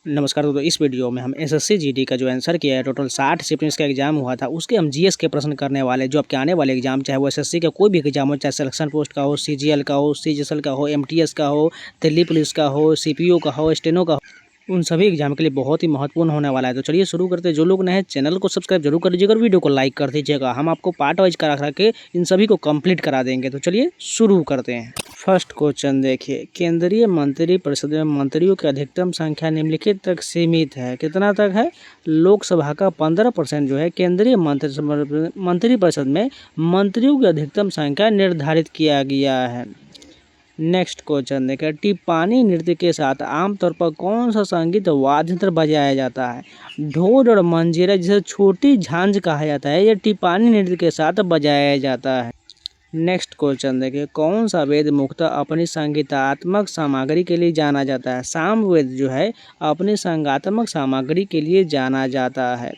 नमस्कार दोस्तों, इस वीडियो में हम एसएससी जीडी का जो आंसर किया है, टोटल 60 शिफ्टिंग्स का एग्जाम हुआ था, उसके हम जीएस के प्रश्न करने वाले जो आपके आने वाले एग्जाम, चाहे वो एसएससी का कोई भी एग्जाम हो, चाहे सिलेक्शन पोस्ट का हो, सीजीएल का हो, सीजीएल का हो, एमटीएस का हो, दिल्ली पुलिस का हो, सीपीओ का हो, स्टेनो का हो, उन सभी एग्जाम के लिए बहुत ही महत्वपूर्ण होने वाला है। तो चलिए शुरू करते हैं। जो लोग नए हैं चैनल को सब्सक्राइब जरूर कर लीजिएगा और वीडियो को लाइक कर दीजिएगा। हम आपको पार्ट वाइज करा के इन सभी को कंप्लीट करा देंगे। तो चलिए शुरू करते हैं। फर्स्ट क्वेश्चन देखिए, केंद्रीय मंत्रिपरिषद में मंत्रियों की अधिकतम संख्या निम्नलिखित तक सीमित है। कितना तक है? लोकसभा का 15% जो है केंद्रीय मंत्रिपरिषद में मंत्रियों की अधिकतम संख्या निर्धारित किया गया है। नेक्स्ट क्वेश्चन देखिए, टिप्पानी नृत्य के साथ आमतौर पर कौन सा संगीत वाद्य यंत्र बजाया जाता है? ढोल और मंजीरा, जिसे छोटी झांझ कहा जाता है, यह टिप्पानी नृत्य के साथ बजाया जाता है। नेक्स्ट क्वेश्चन देखिए, कौन सा वेद मुख्यतः अपनी संगीतात्मक सामग्री के लिए जाना जाता है? सामवेद जो है अपनी संगीतात्मक सामग्री के लिए जाना जाता है।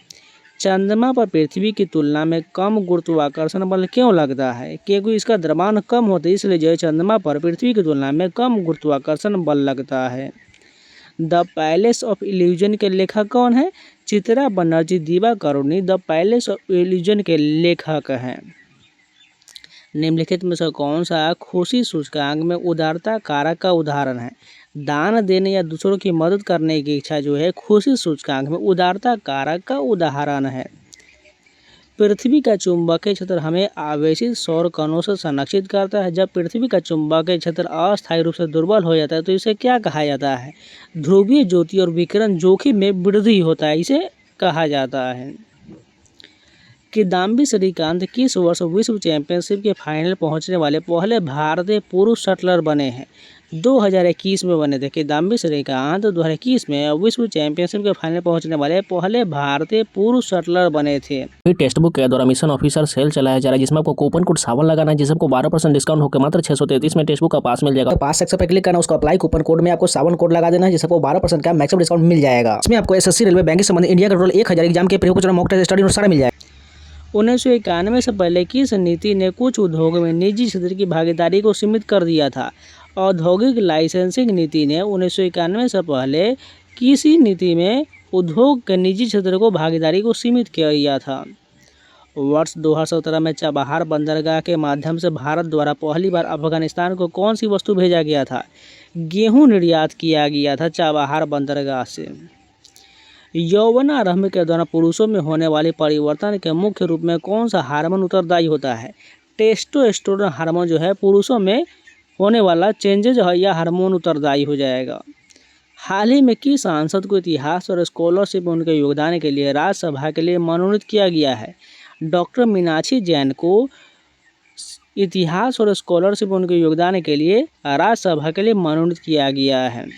चंद्रमा पर पृथ्वी की तुलना में कम गुरुत्वाकर्षण बल क्यों लगता है? क्योंकि इसका द्रव्यमान कम होता है, इसलिए जो है चंद्रमा पर पृथ्वी की तुलना में कम गुरुत्वाकर्षण बल लगता है। द पैलेस ऑफ इल्यूजन के लेखक कौन है? Chitra Banerjee Divakaruni the palace of illusion के लेखक हैं। निम्नलिखित में से कौन सा खुशी सूचकांक में उदारता कारक का उदाहरण है? दान देने या दूसरों की मदद करने की इच्छा जो है खुशी सूचकांक में उदारता कारक का उदाहरण है। पृथ्वी का चुंबकीय क्षेत्र हमें आवेशित सौर कणों से संरक्षित करता है। जब पृथ्वी का चुंबकीय क्षेत्र अस्थायी रूप से दुर्बल हो जाता है तो इसे क्या कहा जाता है? ध्रुवीय ज्योति और विकिरण जोखिम में वृद्धि होता है, इसे कहा जाता है। किदाम्बी श्रीकांत किस वर्ष विश्व चैंपियनशिप के फाइनल पहुंचने वाले पहले भारतीय पुरुष शटलर बने हैं? 2021 में बने थे। किदाम्बी श्रीकांत 2021 में विश्व चैंपियनशिप के फाइनल पहुंचने वाले पहले भारतीय पुरुष शटलर बने थे। टेक्स्ट बुक के द्वारा मिशन ऑफिसर सेल चलाया जा रहा है, जिसमें आपको कूपन कोड 7 लगाना है, जिसमें आपको 12% डिस्काउंट होकर मात्र 633 में टेक्स्ट बुक का पास मिल जाएगा। पास सेक्शन पर क्लिक करना, उसको अप्लाई कूपन कोड में आपको 7 कोड लगा देना है, जिससे आपको 12% का मैक्सिमम डिस्काउंट मिल जाएगा। इसमें आपको एसएससी रेलवे बैंकिंग संबंधी इंडिया का टोटल 1000 एग्जाम के प्री मॉक टेस्ट स्टडी सारा मिल जाएगा। 1991 से पहले किस नीति ने कुछ उद्योगों में निजी क्षेत्र की भागीदारी को सीमित कर दिया था? औद्योगिक लाइसेंसिंग नीति ने 1991 से पहले किसी नीति में उद्योग के निजी क्षेत्र को भागीदारी को सीमित किया था? वर्ष 2017 में चाबहार बंदरगाह के माध्यम से भारत द्वारा पहली बार अफगानिस्तान को कौन सी वस्तु भेजा गया था? गेहूं निर्यात किया गया था चाबहार बंदरगाह से। यौवनारंभ के दौरान पुरुषों में होने वाले परिवर्तन के मुख्य रूप में कौन सा हार्मोन उत्तरदायी होता है? टेस्टोस्टेरोन हार्मोन जो है पुरुषों में होने वाला चेंजेज है, यह हार्मोन उत्तरदायी हो जाएगा। हाल ही में किस सांसद को इतिहास और स्कॉलरशिप में उनके योगदान के लिए राज्यसभा के लिए मनोनीत किया गया है? डॉक्टर मीनाक्षी जैन को इतिहास और स्कॉलरशिप में उनके योगदान के लिए राज्यसभा के लिए मनोनीत किया गया है।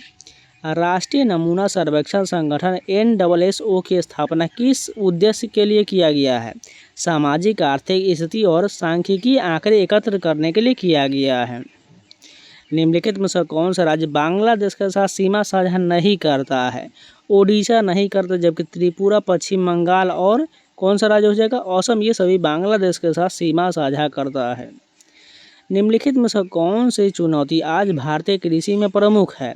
राष्ट्रीय नमूना सर्वेक्षण संगठन NSSO की स्थापना किस उद्देश्य के लिए किया गया है? सामाजिक आर्थिक स्थिति और सांख्यिकीय आंकड़े एकत्र करने के लिए किया गया है। निम्नलिखित में से कौन सा राज्य बांग्लादेश के साथ सीमा साझा नहीं करता है? ओडिशा नहीं करता, जबकि त्रिपुरा, पश्चिम बंगाल और कौन सा राज्य हो जाएगा? असम, ये सभी बांग्लादेश के साथ सीमा साझा करता है। निम्नलिखित में से कौन सी चुनौती आज भारतीय कृषि में प्रमुख है?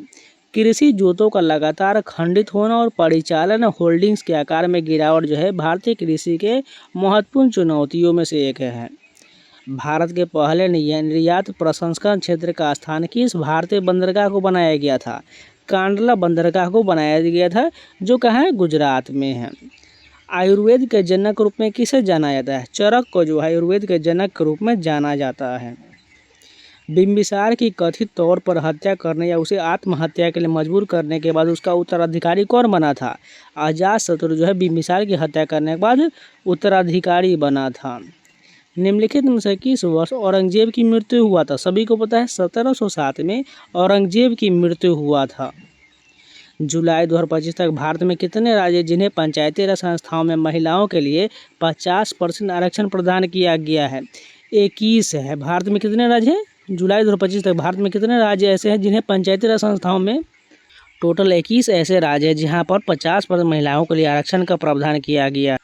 कृषि जोतों का लगातार खंडित होना और परिचालन होल्डिंग्स के आकार में गिरावट जो है भारतीय कृषि के महत्वपूर्ण चुनौतियों में से एक है। भारत के पहले निर्यात प्रसंस्करण क्षेत्र का स्थान किस भारतीय बंदरगाह को बनाया गया था? कांडला बंदरगाह को बनाया गया था, जो कहाँ है? गुजरात में है। आयुर्वेद के जनक रूप में किसे जाना जाता है? चरक को जो है आयुर्वेद के जनक के रूप में जाना जाता है। बिंबिसार की कथित तौर पर हत्या करने या उसे आत्महत्या के लिए मजबूर करने के बाद उसका उत्तराधिकारी कौन बना था? अजातशत्रु जो है बिंबिसार की हत्या करने के बाद उत्तराधिकारी बना था। निम्नलिखित में से किस वर्ष औरंगजेब की मृत्यु हुआ था? सभी को पता है 1707 में औरंगजेब की मृत्यु हुआ था। जुलाई 2025 तक भारत में कितने राज्य जिन्हें पंचायती राज संस्थाओं में महिलाओं के लिए 50% आरक्षण प्रदान किया गया है? 21 है। भारत में कितने राज्य हैं? जुलाई 2025 तक भारत में कितने राज्य ऐसे हैं जिन्हें पंचायती राज संस्थाओं में? टोटल 21 ऐसे राज्य हैं जहां पर 50% महिलाओं के लिए आरक्षण का प्रावधान किया गया।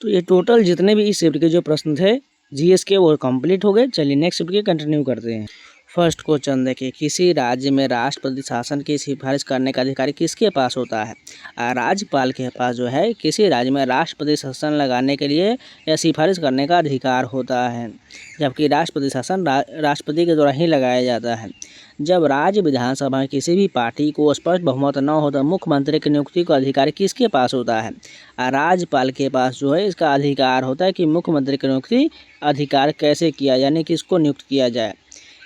तो ये टोटल जितने भी इस शिफ्ट के जो प्रश्न थे जीएस के वो कंप्लीट हो गए। चलिए नेक्स्ट शिफ्ट के कंटिन्यू करते हैं। फर्स्ट क्वेश्चन देखिए, किसी राज्य में राष्ट्रपति शासन की सिफारिश करने का अधिकार किसके पास होता है? राज्यपाल के पास जो है किसी राज्य में राष्ट्रपति शासन लगाने के लिए या सिफारिश करने का अधिकार होता है, जबकि राष्ट्रपति शासन राष्ट्रपति के द्वारा ही लगाया जाता है। जब राज्य विधानसभा में किसी भी पार्टी को स्पष्ट बहुमत न हो तो मुख्यमंत्री की नियुक्ति का अधिकार किसके पास होता है? राज्यपाल के पास जो है इसका अधिकार होता है कि मुख्यमंत्री की नियुक्ति अधिकार कैसे किया, यानी किसको नियुक्त किया जाए।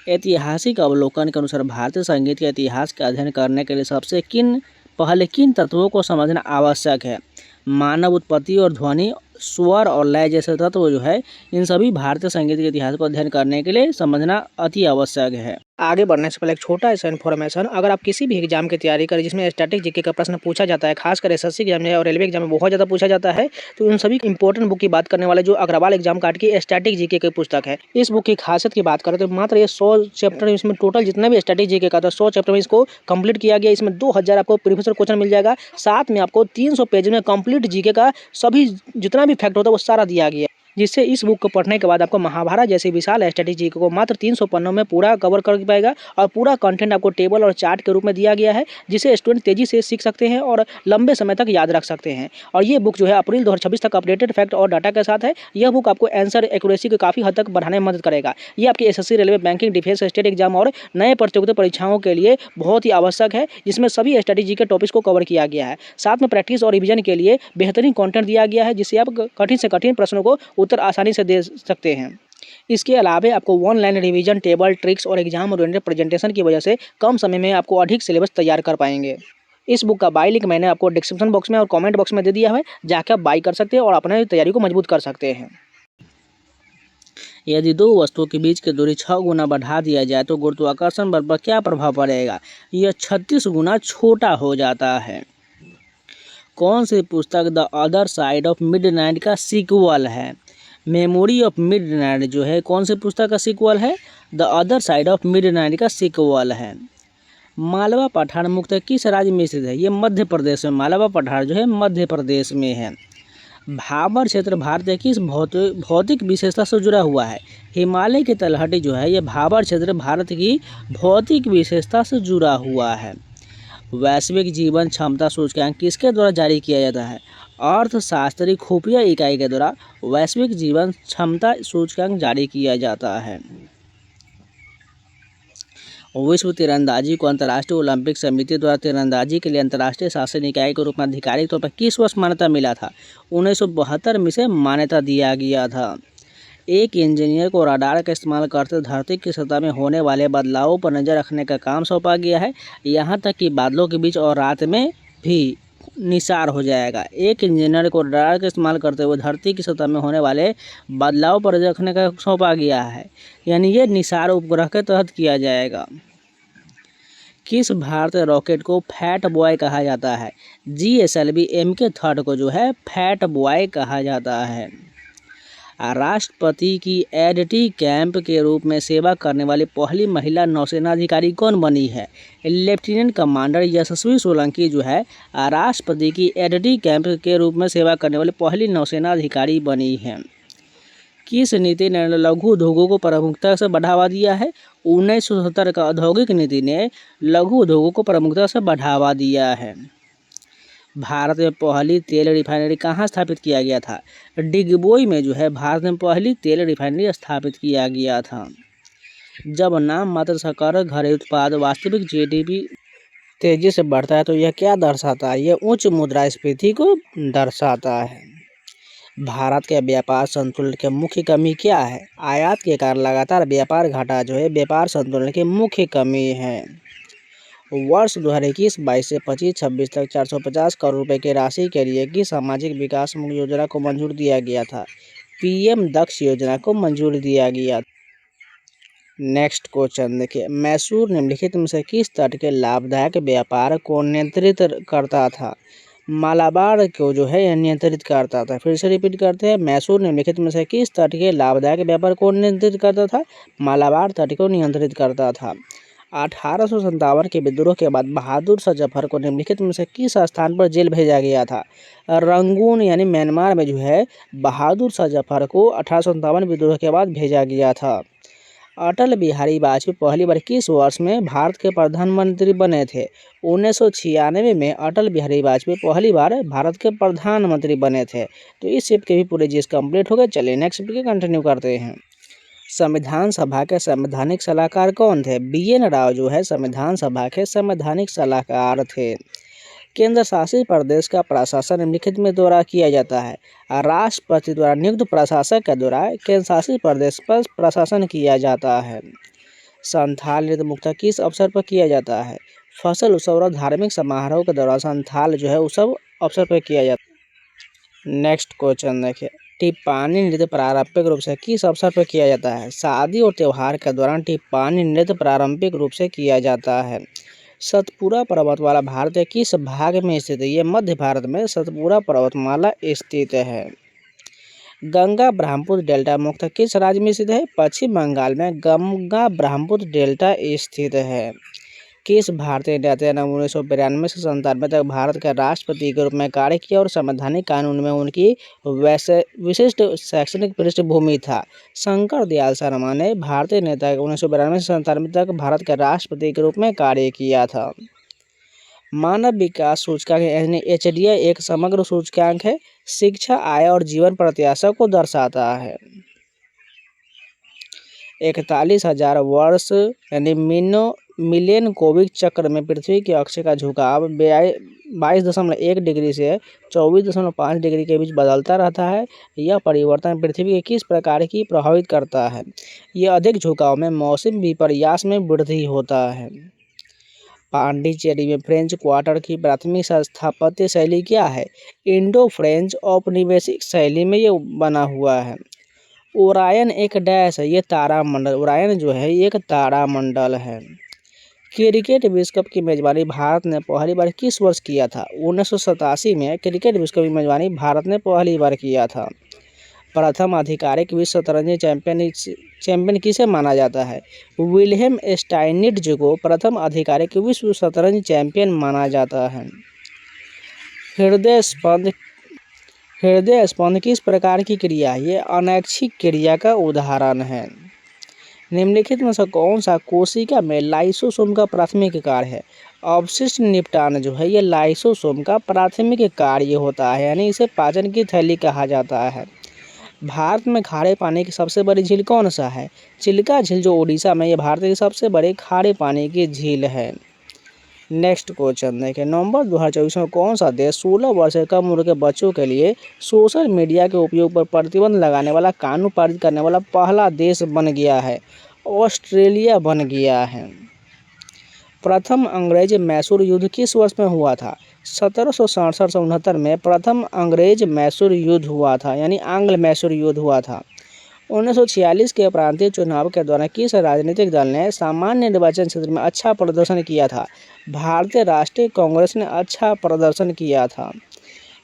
ऐतिहासिक अवलोकन के अनुसार भारतीय संगीत के इतिहास का अध्ययन करने के लिए सबसे पहले किन तत्वों को समझना आवश्यक है? मानव उत्पत्ति और ध्वनि, स्वर और लय जैसे तत्व जो है इन सभी भारतीय संगीत के इतिहास को अध्ययन करने के लिए समझना अति आवश्यक है। आगे बढ़ने से पहले एक छोटा सा इन्फॉर्मेशन, अगर आप किसी भी एग्जाम की तैयारी करें जिसमें स्टैटिक जीके का प्रश्न पूछा जाता है, खासकर एसएससी एग्जाम में और रेलवे एग्जाम में बहुत ज़्यादा पूछा जाता है, तो उन सभी इंपॉर्टेंट बुक की बात करने वाले जो अग्रवाल एग्जाम कार्ड की स्टैटिक जीके की पुस्तक है। इस बुक की खासियत की बात करें तो मात्र ये 100 चैप्टर, इसमें टोटल जितना भी स्टैटिक जीके का था 100 चैप्टर में इसको कंप्लीट किया गया। इसमें 2000 आपको प्रीवियस क्वेश्चन मिल जाएगा, साथ में आपको 300 पेज में कंप्लीट जीके का सभी जितना भी फैक्ट होता है वो सारा दिया गया, जिससे इस बुक को पढ़ने के बाद आपको महाभारत जैसी विशाल स्ट्रेटेजी को मात्र 300 पन्नों में पूरा कवर कर पाएगा। और पूरा कंटेंट आपको टेबल और चार्ट के रूप में दिया गया है, जिसे स्टूडेंट तेजी से सीख सकते हैं और लंबे समय तक याद रख सकते हैं। और ये बुक जो है अप्रैल 2026 तक अपडेटेड फैक्ट और डाटा के साथ है। यह बुक आपको आंसर एक्यूरेसी को काफ़ी हद तक बढ़ाने में मदद करेगा। ये आपके SSC, railway, banking, defence, state exam और नए प्रतियोगिता परीक्षाओं के लिए बहुत ही आवश्यक है, जिसमें सभी स्ट्रेटेजी के टॉपिक्स को कवर किया गया है। साथ में प्रैक्टिस और रिवीजन के लिए बेहतरीन कंटेंट दिया गया है, जिससे आप कठिन से कठिन प्रश्नों को उत्तर आसानी से दे सकते हैं। इसके अलावा आपको ऑनलाइन रिवीजन, टेबल, ट्रिक्स और एग्जाम ओरिएंटेड प्रेजेंटेशन की वजह से कम समय में आपको अधिक सिलेबस तैयार कर पाएंगे। इस बुक का बाय लिंक मैंने आपको डिस्क्रिप्शन बॉक्स में और कमेंट बॉक्स में दे दिया है, जाकर आप बाय कर सकते हैं और अपने तैयारी को मजबूत कर सकते हैं। यदि दो वस्तुओं के बीच की दूरी 6 गुना बढ़ा दिया जाए तो गुरुत्वाकर्षण बल पर क्या प्रभाव पड़ेगा? यह 36 गुना छोटा हो जाता है। कौन सी पुस्तक the other side of midnight का सीक्वल है? मेमोरी ऑफ मिडनाइट जो है कौन सी पुस्तक का सीक्वल है? The other side of midnight का सीक्वल है। मालवा पठार मुख्यतः किस राज्य में स्थित है? ये मध्य प्रदेश में, मालवा पठार जो है मध्य प्रदेश में है। भाबर क्षेत्र भारत किस भौतिक विशेषता से जुड़ा हुआ है? हिमालय की तलहटी जो है ये भाबर क्षेत्र भारत की भौतिक विशेषता से जुड़ा हुआ है। वैश्विक जीवन क्षमता सूचकांक किसके द्वारा जारी किया जाता है? अर्थशास्त्री खुफिया इकाई के द्वारा वैश्विक जीवन क्षमता सूचकांक जारी किया जाता है। विश्व तीरंदाजी को अंतर्राष्ट्रीय ओलंपिक समिति द्वारा तीरंदाजी के लिए अंतर्राष्ट्रीय शासन इकाई के रूप में आधिकारिक तौर पर किस वर्ष मान्यता मिला था? 1972 में से मान्यता दिया गया था। एक इंजीनियर को रडार का इस्तेमाल करते धरती की सतह में होने वाले बदलावों पर नज़र रखने का काम सौंपा गया है, यहाँ तक कि बादलों के बीच और रात में भी निसार हो जाएगा। एक इंजीनियर को रडार का इस्तेमाल करते हुए धरती की सतह में होने वाले बदलाव पर नज़र रखने का सौंपा गया है, यानी ये निसार उपग्रह के तहत किया जाएगा। किस भारतीय रॉकेट को फैट बॉय कहा जाता है? GSLV Mk3 को जो है फैट बॉय कहा जाता है। राष्ट्रपति की एडटी कैंप के रूप में सेवा करने वाली पहली महिला नौसेना अधिकारी कौन बनी है? लेफ्टिनेंट कमांडर यशस्वी सोलंकी जो है राष्ट्रपति की एडटी कैंप के रूप में सेवा करने वाली पहली नौसेना अधिकारी बनी है। किस नीति ने लघु उद्योगों को प्रमुखता से बढ़ावा दिया है? 1970 का औद्योगिक नीति ने लघु उद्योगों को प्रमुखता से बढ़ावा दिया है। भारत में पहली तेल रिफाइनरी कहाँ स्थापित किया गया था? डिगबोई में जो है भारत में पहली तेल रिफाइनरी स्थापित किया गया था। जब नाम मात्र सकल घरेलू उत्पाद वास्तविक GDP तेजी से बढ़ता है तो यह क्या दर्शाता है? यह उच्च मुद्रास्फीति को दर्शाता है। भारत के व्यापार संतुलन की मुख्य कमी क्या है? आयात के कारण लगातार व्यापार घाटा जो है व्यापार संतुलन की मुख्य कमी है। वर्ष 2021-22 से 25-26 तक 450 करोड़ रुपए की राशि के लिए किस सामाजिक विकास योजना को मंजूर दिया गया था? PM दक्ष योजना को मंजूर दिया गया। नेक्स्ट क्वेश्चन देखिए, मैसूर निम्नलिखित में से किस तट के लाभदायक व्यापार को नियंत्रित करता था? मालाबार को जो है नियंत्रित करता था। फिर से रिपीट करते हैं, मैसूर निम्नलिखित में से किस तट के लाभदायक व्यापार को नियंत्रित करता था? मालाबार तट को नियंत्रित करता था। 1857 के विद्रोह के बाद बहादुर शाह जफर को निम्नलिखित में से किस स्थान पर जेल भेजा गया था? रंगून यानी म्यांमार में जो है बहादुर शाह जफर को 1857 विद्रोह के बाद भेजा गया था। अटल बिहारी वाजपेयी पहली बार किस वर्ष में भारत के प्रधानमंत्री बने थे? 1996 में अटल बिहारी वाजपेयी पहली बार भारत के प्रधानमंत्री बने थे। तो इस शिफ्ट के भी पूरे जीएस कंप्लीट हो गए। चलिए नेक्स्ट शिफ्ट के कंटिन्यू करते हैं। संविधान सभा के संवैधानिक सलाहकार कौन थे? BN राव जो है संविधान सभा के संवैधानिक सलाहकार थे। केंद्र शासित प्रदेश का प्रशासन निम्नलिखित में द्वारा किया जाता है। राष्ट्रपति द्वारा नियुक्त प्रशासक के द्वारा केंद्र शासित प्रदेश पर प्रशासन किया जाता है। संथाल नृत्य मुख्यतः किस अवसर पर किया जाता है? फसल उत्सव और धार्मिक समारोह के दौरान संथाल जो है उत्सव अवसर पर किया जाता है। नेक्स्ट क्वेश्चन देखिए, टिप्पाणी नृत्य पारंपरिक रूप से किस अवसर पर किया जाता है? शादी और त्योहार के दौरान टिप्पाणी नृत्य पारंपरिक रूप से किया जाता है। सतपुड़ा पर्वतमाला भारत के किस भाग में स्थित है? ये मध्य भारत में सतपुड़ा पर्वतमाला स्थित है। गंगा ब्रह्मपुत्र डेल्टा मुख्यतः किस राज्य में स्थित है? पश्चिम बंगाल में गंगा ब्रह्मपुत्र डेल्टा स्थित है। किस भारतीय नेता ने 1992 से 1997 तक भारत के राष्ट्रपति के रूप में कार्य किया और संवैधानिक कानून में उनकी विशिष्ट शैक्षणिक पृष्ठभूमि था? शंकर दयाल शर्मा ने भारतीय नेता 1992 से 1997 तक भारत के राष्ट्रपति के रूप में कार्य किया था। मानव विकास सूचकांक यानी HDI एक समग्र सूचकांक है, शिक्षा, आय और जीवन प्रत्याशा को दर्शाता है। 41,000 वर्ष यानी मिलियन कोविक चक्र में पृथ्वी के अक्ष का झुकाव 22.1 डिग्री से 24.5 डिग्री के बीच बदलता रहता है। यह परिवर्तन पृथ्वी के किस प्रकार की प्रभावित करता है? यह अधिक झुकाव में मौसम विपर्यास में वृद्धि होता है। पांडिचेरी में फ्रेंच क्वार्टर की प्राथमिक स्थापत्य शैली क्या है? इंडो फ्रेंच औपनिवेशिक शैली में ये बना हुआ है। ओरायन एक डैश है, ये तारामंडल, ओरायन जो है ये एक तारामंडल है। क्रिकेट विश्व कप की मेजबानी भारत ने पहली बार किस वर्ष किया था? 1987 में क्रिकेट विश्व कप की मेजबानी भारत ने पहली बार किया था। प्रथम आधिकारिक विश्व शतरंज चैंपियन किसे माना जाता है? विल्हेम स्टाइनिट्ज को प्रथम आधिकारिक विश्व शतरंज चैंपियन माना जाता है। हृदय स्पंद किस प्रकार की क्रिया है? ये अनैच्छिक क्रिया का उदाहरण है। निम्नलिखित में से कौन सा कोशिका में लाइसोसोम का प्राथमिक कार्य है? अवशिष्ट निपटान जो है ये लाइसोसोम का प्राथमिक कार्य होता है, यानी इसे पाचन की थैली कहा जाता है। भारत में खारे पानी की सबसे बड़ी झील कौन सा है? चिल्का झील जो उड़ीसा में, ये भारत की सबसे बड़ी खारे पानी की झील है। नेक्स्ट क्वेश्चन देखें, नवंबर 2024 में कौन सा देश 16 वर्ष से कम उम्र के बच्चों के लिए सोशल मीडिया के उपयोग पर प्रतिबंध लगाने वाला कानून पारित करने वाला पहला देश बन गया है? ऑस्ट्रेलिया बन गया है। प्रथम अंग्रेज मैसूर युद्ध किस वर्ष में हुआ था? 1767 से 69 में प्रथम अंग्रेज मैसूर युद्ध हुआ था, यानी आंग्ल मैसूर युद्ध हुआ था। 1946 के प्रांतीय चुनाव के दौरान किस राजनीतिक दल ने सामान्य निर्वाचन क्षेत्र में अच्छा प्रदर्शन किया था? भारतीय राष्ट्रीय कांग्रेस ने अच्छा प्रदर्शन किया था।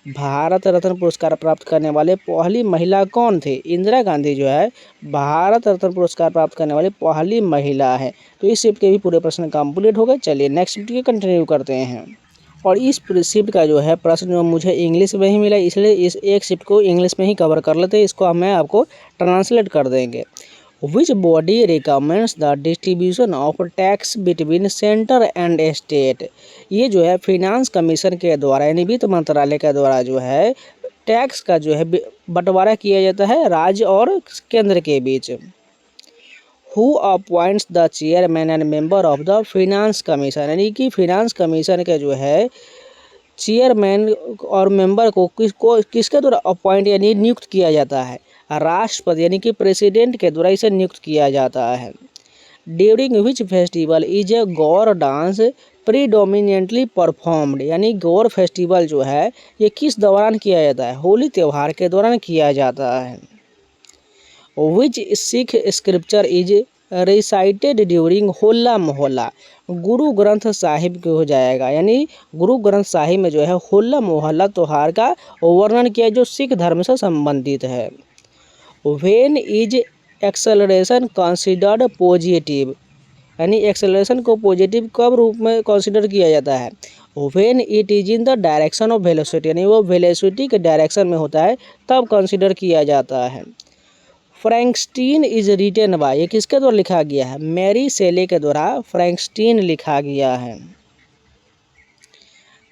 भारत रत्न पुरस्कार प्राप्त करने वाले पहली महिला कौन थी? इंदिरा गांधी जो है भारत रत्न पुरस्कार प्राप्त करने वाली पहली महिला है। तो इस शिफ्ट के भी पूरे प्रश्न कंप्लीट हो गए। चलिए नेक्स्ट शिफ्ट के कंटिन्यू करते हैं। और इस शिफ्ट का जो है प्रश्न जो मुझे इंग्लिश में ही मिला, इसलिए इस एक शिफ्ट को इंग्लिश में ही कवर कर लेते हैं। इसको मैं आपको ट्रांसलेट कर देंगे। Which body recommends the distribution of tax between centre and state? ये जो है फिनांस कमीशन के द्वारा यानी वित्त मंत्रालय के द्वारा जो है टैक्स का जो है बंटवारा किया जाता है राज्य और केंद्र के बीच। Who appoints the chairman and member of the finance commission? यानी कि फिनांस कमीशन के जो है चेयरमैन और मेंबर को किसके द्वारा अपॉइंट यानी नियुक्त किया जाता है? राष्ट्रपति यानी कि प्रेसिडेंट के द्वारा इसे नियुक्त किया जाता है। During which festival is a Gaur dance predominantly performed? यानी गौर फेस्टिवल जो है ये किस दौरान किया जाता है? होली त्यौहार के दौरान किया जाता है। Which Sikh scripture is recited during Hola Mohalla? Guru Granth Sahib के हो जाएगा, यानी गुरु ग्रंथ साहिब में जो है होला मोहल्ला त्योहार का वर्णन किया जो सिख धर्म से संबंधित है। When is acceleration considered positive? यानी एक्सेलरेशन को पॉजिटिव कब रूप में कंसिडर किया जाता है? When it is in the direction of velocity, यानी वो वेलोसिटी के डायरेक्शन में होता है तब कंसिडर किया जाता है। फ्रैंकस्टीन इज रिटन बाय, ये किसके द्वारा लिखा गया है? मैरी शेले के द्वारा फ्रैंकस्टीन लिखा गया है।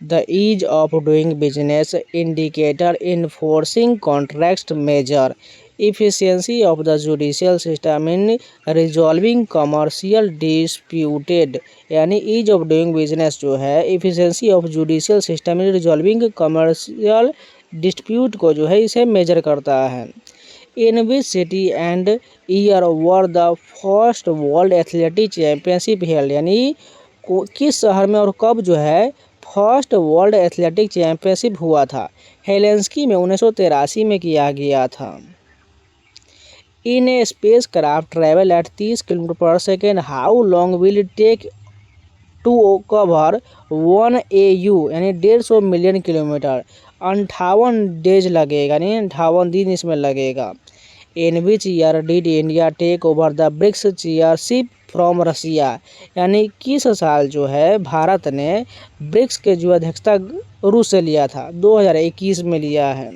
The ease of doing business indicator enforcing contract measure efficiency of the judicial system in resolving commercial disputed, यानी ईज ऑफ डूइंग बिजनेस जो है efficiency of judicial system in resolving commercial dispute को जो है इसे मेजर करता है। In which city and year were the first world athletic championship held, यानी किस शहर में और कब जो है फर्स्ट वर्ल्ड एथलेटिक चैंपियनशिप हुआ था? हेलेंस्की में 1983 में किया गया था। In a space craft travel at 30 kilometre per second, how long will it take to cover 1 AU, यानी 150 मिलियन किलोमीटर? 58 डेज लगेगा, यानी 58 दिन इसमें लगेगा। In which year did India take over the BRICS chairship from Russia, यानी किस साल जो है भारत ने ब्रिक्स के जो अध्यक्षता रूस से लिया था? 2021 में लिया है।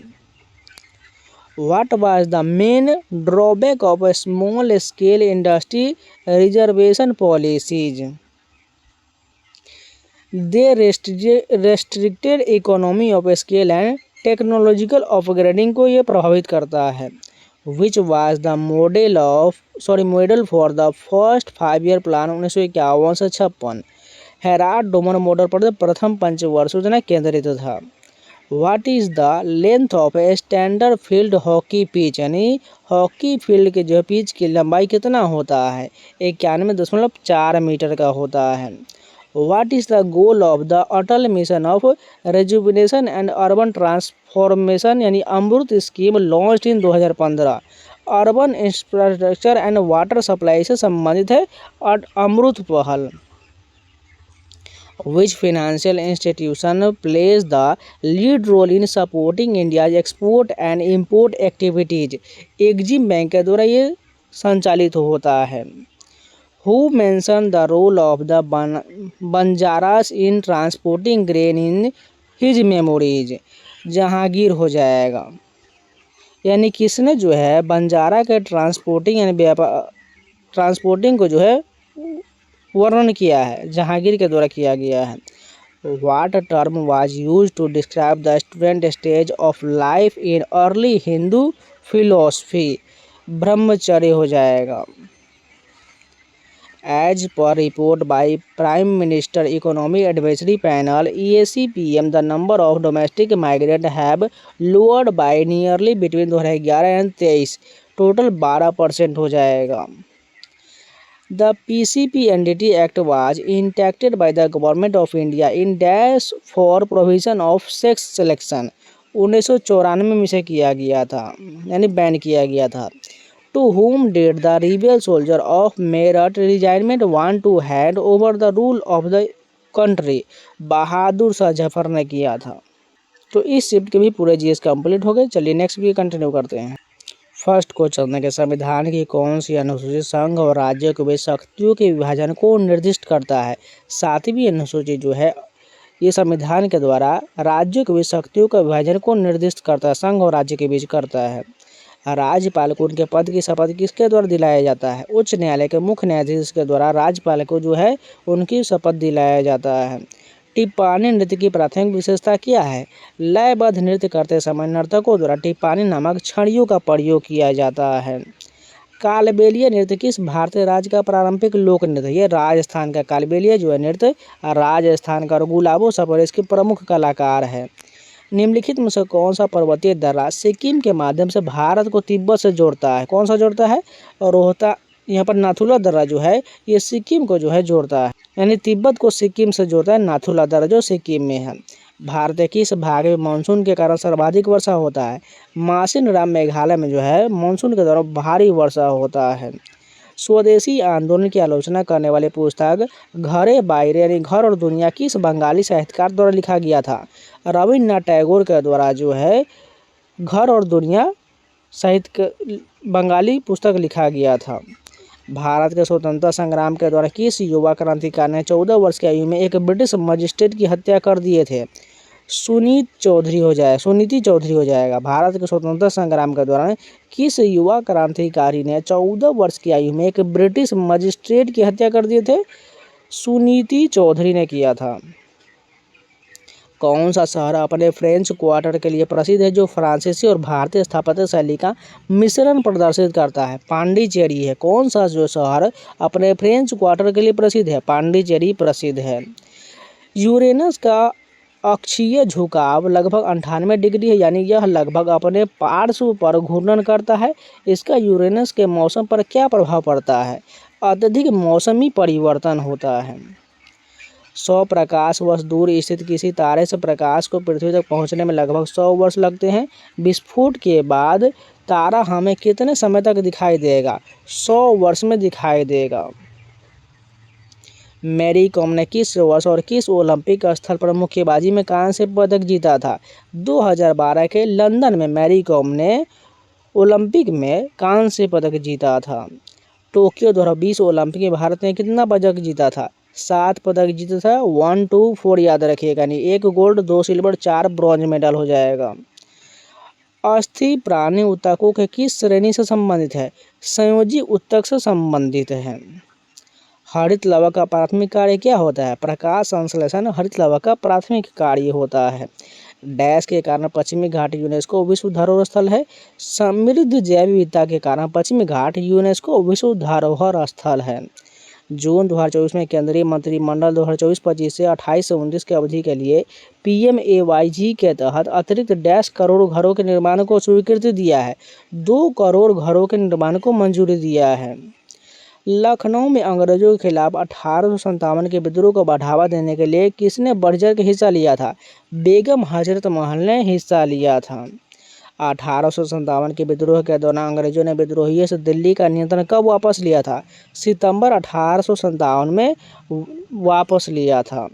What was the main drawback of a small scale industry reservation policies? They restricted economy of scale and technological upgrading को ये प्रभावित करता है। Which was the model for the first 5-year plan 1951 से 56? हेराल्ड डोमन मॉडल पर प्रथम पंचवर्ष योजना केंद्रित था। What is the length of a standard field hockey pitch, यानी हॉकी फील्ड के जो पिच की लंबाई कितना होता है? 91.4 मीटर का होता है। What is the goal of the Atal mission of rejuvenation and urban transformation, यानी AMRUT scheme launched in 2015? Urban infrastructure and water supply से संबंधित है अमृत पहल। Which financial institution plays the lead role in supporting India's export and import activities? EXIM bank के द्वारा ये संचालित होता है। Who mentioned the role of the Banjaras in transporting grain in his memoirs? Jahangir हो जाएगा, यानी किसने जो है बंजारा के ट्रांसपोर्टिंग यानी ट्रांसपोर्टिंग को जो है वर्णन किया है? जहांगीर के द्वारा किया गया है। What term was used to describe the student stage of life in early Hindu philosophy? ब्रह्मचर्य हो जाएगा। As per report by Prime Minister Economic Advisory Panel EACPM, the number of domestic migrants have lowered by nearly between 2011 and 2023, total 12% हो जाएगा। The PCPNDT Act was enacted by the Government of India in dash for provision of sex selection, 1994 में इसे किया गया था, यानी ban किया गया था। To whom did the rebel soldier of Meerut regiment want to hand over the rule of the country? Bahadur Shah Zafar ने किया था। तो इस शिफ्ट के भी पूरे जीएस कंप्लीट हो गए। चलिए नेक्स्ट भी कंटिन्यू करते हैं। फर्स्ट क्वेश्चन है कि संविधान की कौन सी अनुसूची संघ और राज्यों के बीच शक्तियों के विभाजन को निर्दिष्ट करता है? 7वीं अनुसूची जो है ये संविधान के द्वारा राज्यों के बीच शक्तियों का विभाजन को निर्दिष्ट करता है, संघ और राज्य के बीच करता है। राज्यपाल को उनके पद की शपथ किसके द्वारा दिलाया जाता है? उच्च न्यायालय के मुख्य न्यायाधीश के द्वारा राज्यपाल को जो है उनकी शपथ दिलाया जाता है। टिप्पानी नृत्य की प्राथमिक विशेषता क्या है? लयबद्ध नृत्य करते समय नर्तकों द्वारा टिप्पानी नामक छड़ियों का प्रयोग किया जाता है। कालबेलिया नृत्य किस भारतीय राज्य का पारंपरिक लोक नृत्य? ये राजस्थान का कालबेलिया जो है नृत्य राजस्थान का, और गुलाबो सफर इसके प्रमुख कलाकार है। निम्नलिखित में से कौन सा पर्वतीय दर्रा सिक्किम के माध्यम से भारत को तिब्बत से जोड़ता है? कौन सा जोड़ता है? रोहता, यहाँ पर नाथुला दर्रा जो है ये सिक्किम को जो है जोड़ता है, यानी तिब्बत को सिक्किम से जोड़ता है नाथुला दर्रा जो सिक्किम में है। भारत के किस भाग में मानसून के कारण सर्वाधिक वर्षा होता है? मासिनराम मेघालय में जो है मानसून के दौरान भारी वर्षा होता है। स्वदेशी आंदोलन की आलोचना करने वाली पुस्तक घरे बाहरे यानी घर और दुनिया किस बंगाली साहित्यकार द्वारा लिखा गया था? रविन्द्रनाथ टैगोर के द्वारा जो है घर और दुनिया साहित्य बंगाली पुस्तक लिखा गया था। भारत के स्वतंत्रता संग्राम के दौरान किस युवा क्रांतिकारी ने 14 वर्ष की आयु में एक ब्रिटिश मजिस्ट्रेट की हत्या कर दिए थे? सुनीति चौधरी हो जाएगा। भारत के स्वतंत्रता संग्राम के दौरान किस युवा क्रांतिकारी ने 14 वर्ष की आयु में एक ब्रिटिश मजिस्ट्रेट की हत्या कर दिए थे? सुनीति चौधरी ने किया था। कौन सा शहर अपने फ्रेंच क्वार्टर के लिए प्रसिद्ध है, जो फ्रांसीसी और भारतीय स्थापत्य शैली का मिश्रण प्रदर्शित करता है? पांडिचेरी है। कौन सा जो शहर अपने फ्रेंच क्वार्टर के लिए प्रसिद्ध है? पांडिचेरी प्रसिद्ध है। यूरेनस का अक्षीय झुकाव लगभग 98 डिग्री है, यानी यह लगभग अपने पार्श्व पर घूर्णन करता है। इसका यूरेनस के मौसम पर क्या प्रभाव पड़ता है? अत्यधिक मौसमी परिवर्तन होता है। 100 प्रकाश वर्ष दूर स्थित किसी तारे से प्रकाश को पृथ्वी तक पहुंचने में लगभग 100 वर्ष लगते हैं। विस्फोट के बाद तारा हमें कितने समय तक दिखाई देगा? 100 वर्ष में दिखाई देगा। मैरी कॉम ने किस वर्ष और किस ओलंपिक स्थल पर मुक्केबाजी में कांस्य पदक जीता था? 2012 के लंदन में मैरी कॉम ने ओलंपिक में कांस्य पदक जीता था। टोक्यो 2020 ओलंपिक में भारत ने कितना पदक जीता था? 7 पदक जीता था। 1, 2, 4 याद रखिएगा, यानी 1 गोल्ड, 2 सिल्वर, 4 ब्रॉन्ज मेडल हो जाएगा। अस्थि प्राणी ऊतकों के किस श्रेणी से संबंधित है? संयोजी ऊतक से संबंधित है। हरित लवण का प्राथमिक कार्य क्या होता है? प्रकाश संश्लेषण हरित लवण का प्राथमिक कार्य होता है। डैश के कारण पश्चिमी घाट यूनेस्को विश्व धरोहर स्थल है। समृद्ध जैव विविधता के कारण पश्चिमी घाट यूनेस्को विश्व धरोहर स्थल है। जून 2024 में केंद्रीय मंत्रिमंडल 2024-25 से 28 से 29 की अवधि के लिए PMAYG के तहत अतिरिक्त डैश करोड़ घरों के निर्माण को स्वीकृति दिया है। 2 करोड़ घरों के निर्माण को मंजूरी दिया है। लखनऊ में अंग्रेजों के खिलाफ 1857 के विद्रोह को बढ़ावा देने के लिए किसने बढ़-चढ़ के हिस्सा लिया था? बेगम हजरत महल ने हिस्सा लिया था। 1857 के विद्रोह के दौरान अंग्रेजों ने विद्रोहियों से दिल्ली का नियंत्रण कब वापस लिया था? सितंबर 1857 में वापस लिया था।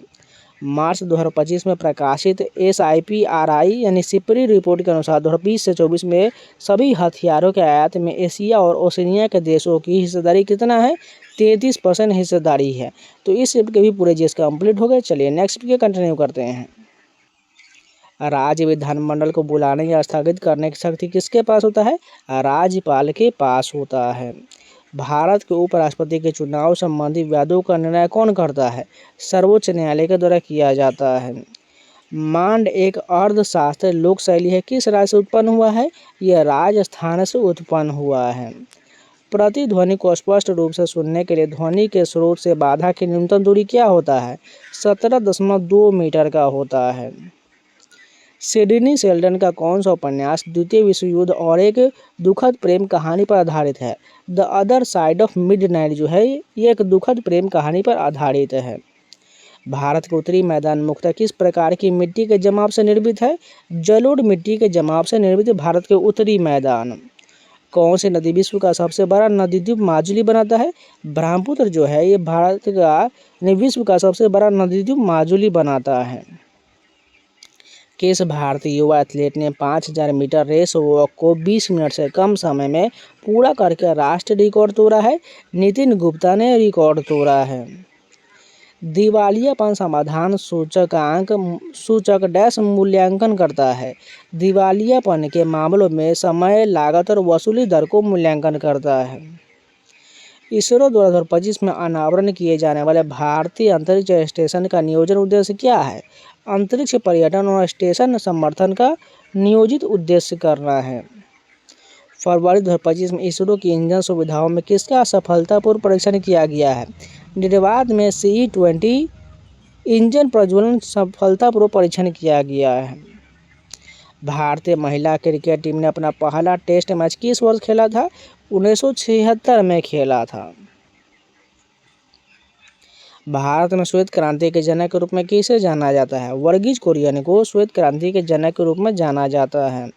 मार्च 2025 में प्रकाशित SIPRI यानी सिपरी रिपोर्ट के अनुसार 2020 से 24 में सभी हथियारों के आयात में एशिया और ओशिनिया के देशों की हिस्सेदारी कितना है? 33% हिस्सेदारी है। तो इस शिफ्ट के भी पूरे जीएस कंप्लीट हो गए। चलिए नेक्स्ट के कंटिन्यू करते हैं। राज्य विधानमंडल को बुलाने या स्थगित करने की शक्ति किसके पास होता है? राज्यपाल के पास होता है। भारत के उपराष्ट्रपति के चुनाव संबंधी विवादों का निर्णय कौन करता है? सर्वोच्च न्यायालय के द्वारा किया जाता है। मांड एक अर्थशास्त्र लोक शैली है, किस राज्य से उत्पन्न हुआ है? यह राजस्थान से उत्पन्न हुआ है। प्रतिध्वनि को स्पष्ट रूप से सुनने के लिए ध्वनि के स्रोत से बाधा की न्यूनतम दूरी क्या होता है? 17.2 मीटर का होता है। सिडनी शेल्डन का कौन सा उपन्यास द्वितीय विश्व युद्ध और एक दुखद प्रेम कहानी पर आधारित है? The other side of midnight जो है ये एक दुखद प्रेम कहानी पर आधारित है। भारत के उत्तरी मैदान मुख्यतः किस प्रकार की मिट्टी के जमाव से निर्मित है? जलोढ़ मिट्टी के जमाव से निर्मित भारत के उत्तरी मैदान। कौन सी नदी विश्व का सबसे बड़ा नदी द्वीप माजुली बनाता है? ब्रह्मपुत्र जो है ये भारत का विश्व का सबसे बड़ा नदी द्वीप माजुली बनाता है। किस भारतीय युवा एथलीट ने 5000 मीटर रेस वॉक को 20 मिनट से कम समय में पूरा करके राष्ट्रीय रिकॉर्ड तोड़ा है? नितिन गुप्ता ने रिकॉर्ड तोड़ा है। दिवालियापन समाधान सूचक डैश मूल्यांकन करता है? दिवालियापन के मामलों में समय, लागत और वसूली दर को मूल्यांकन करता है। इसरो 2025 में अनावरण किए जाने वाले भारतीय अंतरिक्ष स्टेशन का नियोजन उद्देश्य क्या है? अंतरिक्ष पर्यटन और स्टेशन समर्थन का नियोजित उद्देश्य करना है। फरवरी 2025 में इसरो की इंजन सुविधाओं में किसका सफलतापूर्वक परीक्षण किया गया है? निर्बाध में CE-20 इंजन प्रज्वलन सफलतापूर्वक परीक्षण किया गया है। भारतीय महिला क्रिकेट टीम ने अपना पहला टेस्ट मैच किस वर्ष खेला था? 1976 में खेला था। भारत में श्वेत क्रांति के जनक के रूप में किसे जाना जाता है? वर्गीज कुरियन को श्वेत क्रांति के जनक के रूप में जाना जाता है।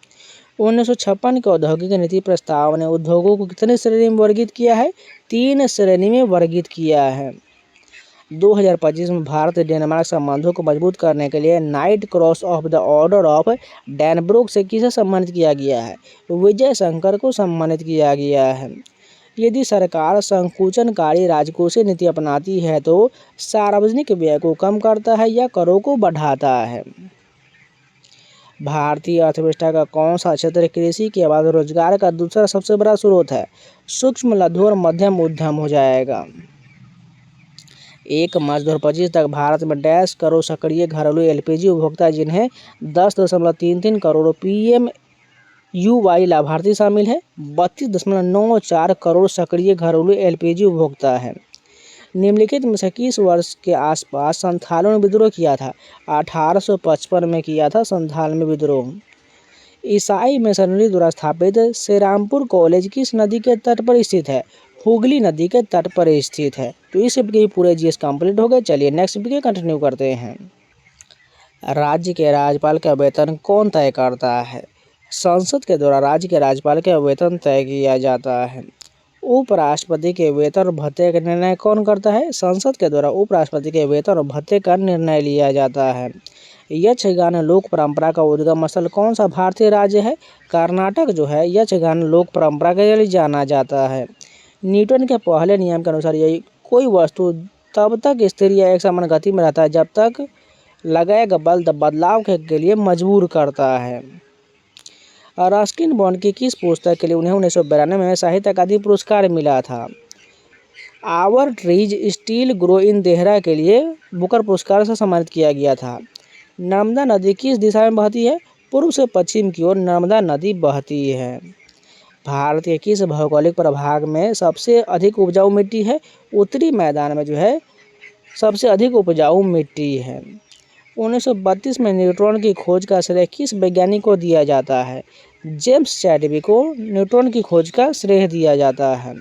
1956 के औद्योगिक नीति प्रस्ताव ने उद्योगों को कितनी श्रेणी में वर्गीकृत किया है? 3 श्रेणी में वर्गीकृत किया है। 2025 में भारत डेनमार्क संबंधों को मजबूत करने के लिए knight cross of the order of Dannebrog से किसे सम्मानित किया गया है? विजय शंकर को सम्मानित किया गया है। यदि सरकार संकुचनकारी राजकोषीय नीति अपनाती है तो सार्वजनिक व्यय को कम करता है या करों को बढ़ाता है? भारतीय अर्थव्यवस्था का कौन सा क्षेत्र कृषि के बाद रोजगार का दूसरा सबसे बड़ा स्रोत है? सूक्ष्म, लघु और मध्यम उद्यम हो जाएगा। 1 मार्च 2025 तक भारत में 10 करोड़ सक्रिय घरेलू एलपीजी उपभोक्ता जिन्हें 10.33 करोड़ PMUY लाभार्थी शामिल है। 32.94 करोड़ सक्रिय घरेलू एलपीजी उपभोक्ता है। निम्नलिखित में से किस वर्ष के आसपास संथालों ने विद्रोह किया था? 1855 में किया था संथाल में विद्रोह। ईसाई मिशनरी द्वारा स्थापित श्रीरामपुर कॉलेज किस नदी के तट पर स्थित है? हुगली नदी के तट पर स्थित है। तो इस शिफ्ट के पूरे जीएस कंप्लीट हो गए। चलिए नेक्स्ट शिफ्ट के कंटिन्यू करते हैं। राज्य के राज्यपाल का वेतन कौन तय करता है? संसद के द्वारा राज्य के राज्यपाल का वेतन तय किया जाता है। उपराष्ट्रपति के वेतन और भत्ते का निर्णय कौन करता है? संसद के द्वारा उपराष्ट्रपति के वेतन और भत्ते का निर्णय लिया जाता है। यक्षगान लोक परंपरा का उद्गम स्थल कौन सा भारतीय राज्य है? कर्नाटक जो है यक्षगान लोक परंपरा के लिए जाना जाता है। न्यूटन के पहले नियम के अनुसार यही कोई वस्तु तब तक स्थिर या एक समान गति में रहता है जब तक लगाया गया बल बदलाव के लिए मजबूर करता है। रस्किन बॉन्ड की किस पुस्तक के लिए उन्हें 1992 में साहित्य अकादमी पुरस्कार मिला था? Our trees still grow in Dehra के लिए बुकर पुरस्कार से सम्मानित किया गया था। नर्मदा नदी किस दिशा में बहती है? पूर्व से पश्चिम की ओर नर्मदा नदी बहती है। भारत के किस भौगोलिक प्रभाग में सबसे अधिक उपजाऊ मिट्टी है? उत्तरी मैदान में जो है सबसे अधिक उपजाऊ मिट्टी है। 1932 में न्यूट्रॉन की खोज का श्रेय किस वैज्ञानिक को दिया जाता है? जेम्स चैडविक को न्यूट्रॉन की खोज का श्रेय दिया जाता है।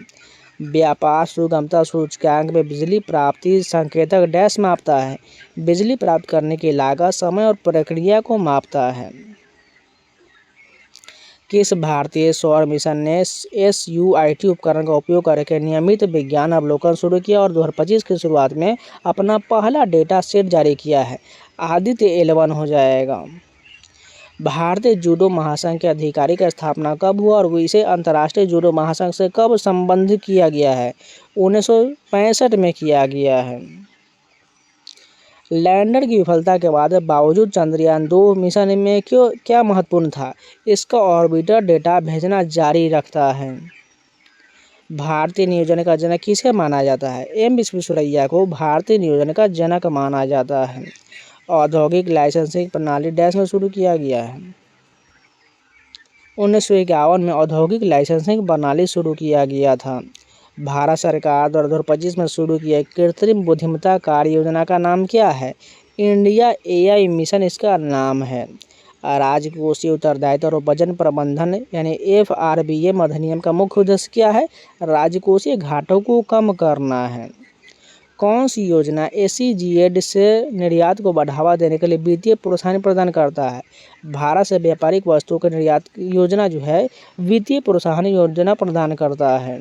व्यापार सुगमता सूचकांक में बिजली प्राप्ति संकेतक डैश मापता है? बिजली प्राप्त करने की लागत, समय और प्रक्रिया को मापता है। किस भारतीय सौर मिशन ने SUIT उपकरण का उपयोग करके नियमित विज्ञान अवलोकन शुरू किया और 2025 की शुरुआत में अपना पहला डेटा सेट जारी किया है? आदित्य 11 हो जाएगा। भारतीय जूडो महासंघ के आधिकारिक स्थापना कब हुआ और इसे अंतर्राष्ट्रीय जूडो महासंघ से कब संबद्ध किया गया है? 1965 में किया गया है। लैंडर की विफलता के बाद बावजूद चंद्रयान 2 मिशन में क्या महत्वपूर्ण था? इसका ऑर्बिटर डेटा भेजना जारी रखता है। भारतीय नियोजन का जनक किसे माना जाता है? M विश्वेश्वरैया को भारतीय नियोजन का जनक माना जाता है। औद्योगिक लाइसेंसिंग प्रणाली डैश में शुरू किया गया है? 1951 में औद्योगिक लाइसेंसिंग प्रणाली शुरू किया गया था। भारत सरकार द्वारा 2025 में शुरू किया कृत्रिम बुद्धिमत्ता कार्य योजना का नाम क्या है? इंडिया AI मिशन इसका नाम है। राजकोषीय उत्तरदायित्व और वजन प्रबंधन यानी FRBM अधिनियम का मुख्य उद्देश्य क्या है? राजकोषीय घाटों को कम करना है। कौन सी योजना SEZ से निर्यात को बढ़ावा देने के लिए वित्तीय प्रोत्साहन प्रदान करता है? भारत से व्यापारिक वस्तुओं के निर्यात योजना जो है वित्तीय प्रोत्साहन योजना प्रदान करता है।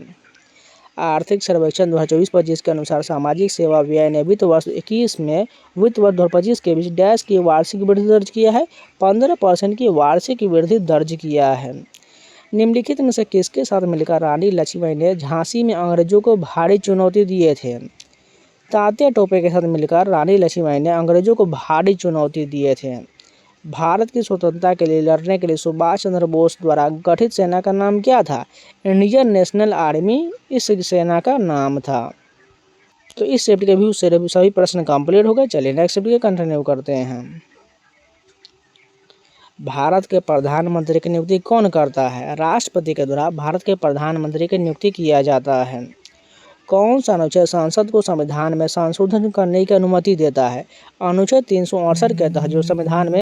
आर्थिक सर्वेक्षण 2024-25 के अनुसार सामाजिक सेवा व्यय ने वित्त वर्ष 21 में वित्त वर्ष 2025 के बीच डैश की वार्षिक वृद्धि दर्ज किया है? 15% की वार्षिक वृद्धि दर्ज किया है। निम्नलिखित में से किसके साथ मिलकर रानी लक्ष्मीबाई ने झांसी में अंग्रेजों को भारी चुनौती दिए थे? तात्या टोपे के साथ मिलकर रानी लक्ष्मीबाई ने अंग्रेजों को भारी चुनौती दिए थे। भारत की स्वतंत्रता के लिए लड़ने के लिए सुभाष चंद्र बोस द्वारा गठित सेना का नाम क्या था? इंडियन नेशनल आर्मी इस सेना का नाम था। तो इस शिफ्ट के भी सभी प्रश्न कंप्लीट हो गए। चलिए नेक्स्ट शिफ्ट के कंटिन्यू करते हैं। भारत के प्रधानमंत्री की नियुक्ति कौन करता है? राष्ट्रपति के द्वारा भारत के प्रधानमंत्री की नियुक्ति किया जाता है। कौन सा अनुच्छेद संसद को संविधान में संशोधन करने की अनुमति देता है? अनुच्छेद 368 के तहत जो संविधान में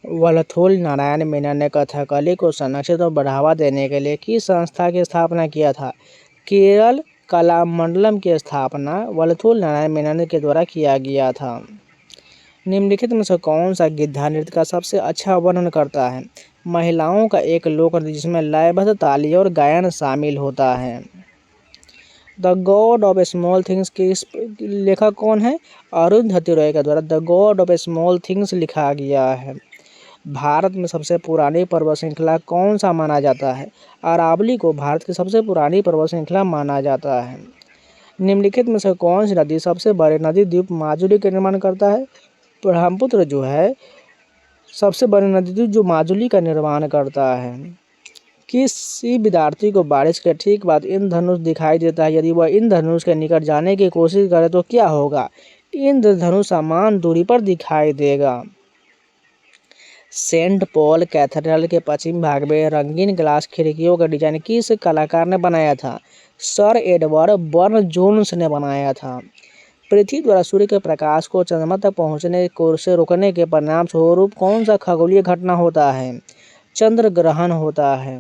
वलथोल नारायण मेनन ने कथकली को संरक्षित और बढ़ावा देने के लिए किस संस्था की स्थापना किया था? केरल कलामंडलम की स्थापना वलथोल नारायण मेनन के द्वारा किया गया था। निम्नलिखित में से कौन सा गिद्धा नृत्य का सबसे अच्छा वर्णन करता है? महिलाओं का एक लोक नृत्य जिसमें लयबद्ध ताली और गायन शामिल होता है। The God of small things की लेखक कौन है? अरुंधति रॉय के द्वारा the God of small things लिखा गया है। भारत में सबसे पुरानी पर्वत श्रृंखला कौन सा माना जाता है? अरावली को भारत की सबसे पुरानी पर्वत श्रृंखला माना जाता है। निम्नलिखित में से कौन सी नदी सबसे बड़े नदी द्वीप माजुली का निर्माण करता है? ब्रह्मपुत्र जो है सबसे बड़ी नदी थी जो माजुली का निर्माण करता है। किसी विद्यार्थी को बारिश के ठीक बाद इंद्रधनुष दिखाई देता है, यदि वह इंद्रधनुष के निकट जाने की कोशिश करे तो क्या होगा? इंद्रधनुष समान दूरी पर दिखाई देगा। सेंट पॉल कैथेड्रल के पश्चिम भाग में रंगीन ग्लास खिड़कियों का डिजाइन किस कलाकार ने बनाया था? सर एडवर्ड बर्न जोन्स ने बनाया था। पृथ्वी द्वारा सूर्य के प्रकाश को चंद्रमा तक पहुंचने से रोकने के परिणाम स्वरूप कौन सा खगोलीय घटना होता है? चंद्र ग्रहण होता है।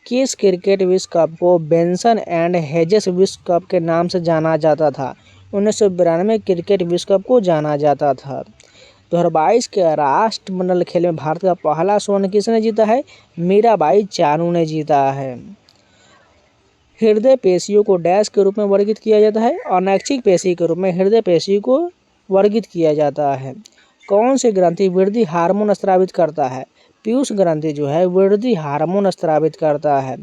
किस क्रिकेट विश्व कप को बेंसन एंड हेजेस विश्व कप के नाम से जाना जाता था? 1992 क्रिकेट विश्व कप को जाना जाता था। 2022 के राष्ट्रमंडल खेल में भारत का पहला स्वर्ण किसने जीता है? मीराबाई चानू ने जीता है। हृदय पेशियों को डैश के रूप में वर्गीकृत किया जाता है? अनैच्छिक पेशी के रूप में हृदय पेशी को वर्गीकृत किया जाता है। कौन सी ग्रंथि वृद्धि हार्मोन स्रावित करता है? पीयूष ग्रंथि जो है वृद्धि हार्मोन स्रावित करता है।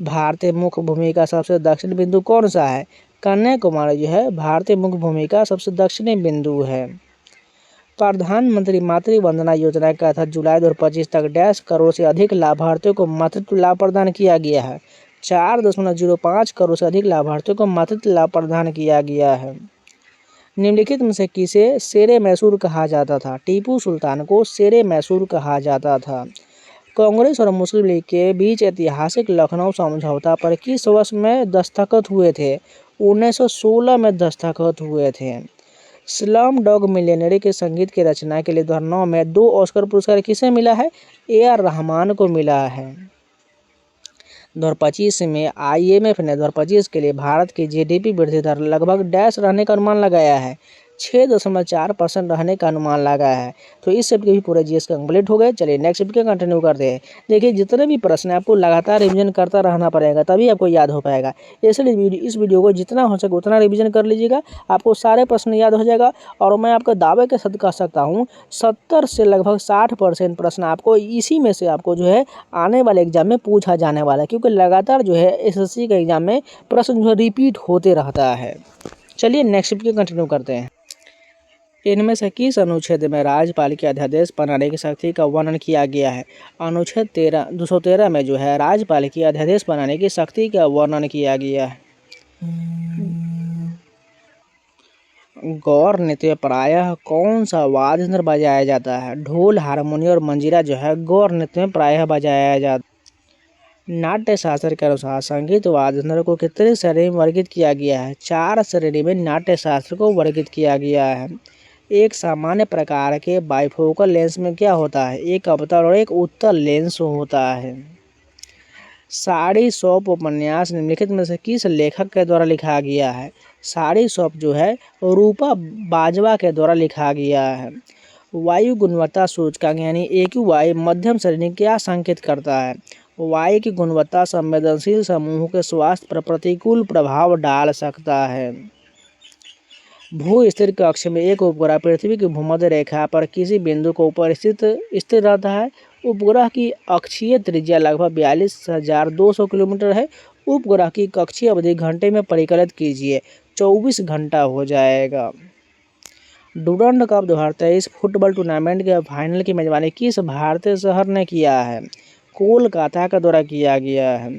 भारतीय मुख्य भूमि का सबसे दक्षिण बिंदु कौन सा है? कन्याकुमारी जो है भारतीय मुख्य भूमि का सबसे दक्षिणी बिंदु है। प्रधानमंत्री मातृ वंदना योजना के तहत जुलाई 2025 तक 1.5 करोड़ से अधिक लाभार्थियों को मातृत्व लाभ प्रदान किया गया है। 4.05 करोड़ से अधिक लाभार्थियों को मातृत्व लाभ प्रदान किया गया है। निम्नलिखित में से किसे शेरे मैसूर कहा जाता था? टीपू सुल्तान को शेरे मैसूर कहा जाता था। कांग्रेस और मुस्लिम लीग के बीच ऐतिहासिक लखनऊ समझौता पर किस वर्ष में दस्तखत हुए थे? 1916 में दस्तखत हुए थे। स्लम डॉग मिलियनेयर के संगीत की रचना के लिए 2009 में 2 ऑस्कर पुरस्कार किसे मिला है? AR रहमान को मिला है। 2025 में IMF ने 2025 के लिए भारत की GDP वृद्धि दर लगभग डैश रहने का अनुमान लगाया है। 6.4% रहने का अनुमान लगाया है। तो इस शिफ्ट के भी पूरे GS कंप्लीट हो गए। चलिए नेक्स्ट शिफ्ट के कंटिन्यू करते हैं। देखिए जितने भी प्रश्न हैं आपको लगातार रिवीजन करता रहना पड़ेगा, तभी आपको याद हो पाएगा। इसलिए इस वीडियो को जितना हो सके उतना रिवीजन कर लीजिएगा, आपको सारे प्रश्न याद हो जाएगा। और मैं आपका दावे के साथ कह सकता हूँ 70 से लगभग 60% प्रश्न आपको इसी में से आपको जो है आने वाले एग्जाम में पूछा जाने वाला है, क्योंकि लगातार जो है SSC के एग्जाम में प्रश्न जो है रिपीट होते रहता है। चलिए नेक्स्ट शिफ्ट के कंटिन्यू करते हैं। इनमें से किस अनुच्छेद में राज्यपाल के अध्यादेश बनाने की शक्ति का वर्णन किया गया है? अनुच्छेद 213 में जो है राज्यपाल की अध्यादेश बनाने की शक्ति का वर्णन किया गया है। गौर नृत्य में प्रायः कौन सा वाद्य यंत्र बजाया जाता है? ढोल, हारमोनियम और मंजीरा जो है गौर नृत्य में प्रायः बजाया जाता है। नाट्य शास्त्र के अनुसार संगीत वाद्य यंत्र को कितनी श्रेणी में वर्गीकृत किया गया है? 4 श्रेणी में नाट्य शास्त्र को वर्गीकृत किया गया है। एक सामान्य प्रकार के बाइफोकल लेंस में क्या होता है? एक अवतल और एक उत्तल लेंस होता है। साड़ी सौंप उपन्यास निम्नलिखित में से किस लेखक के द्वारा लिखा गया है? साड़ी सौंप जो है रूपा बाजवा के द्वारा लिखा गया है। वायु गुणवत्ता सूचकांक यानी AQI मध्यम श्रेणी क्या संकेत करता है? वायु की गुणवत्ता संवेदनशील समूह के स्वास्थ्य पर प्रतिकूल प्रभाव डाल सकता है। भू स्थिर कक्ष में एक उपग्रह पृथ्वी की भूमध्य रेखा पर किसी बिंदु को ऊपर स्थिर रहता है। उपग्रह की अक्षीय त्रिज्या लगभग 42,200 किलोमीटर है। उपग्रह की कक्षीय अवधि घंटे में परिकलित कीजिए, 24 घंटा हो जाएगा। डुरंड कप 2023 फुटबॉल टूर्नामेंट के फाइनल की मेजबानी किस भारतीय शहर ने किया है? कोलकाता का दौरा किया गया है।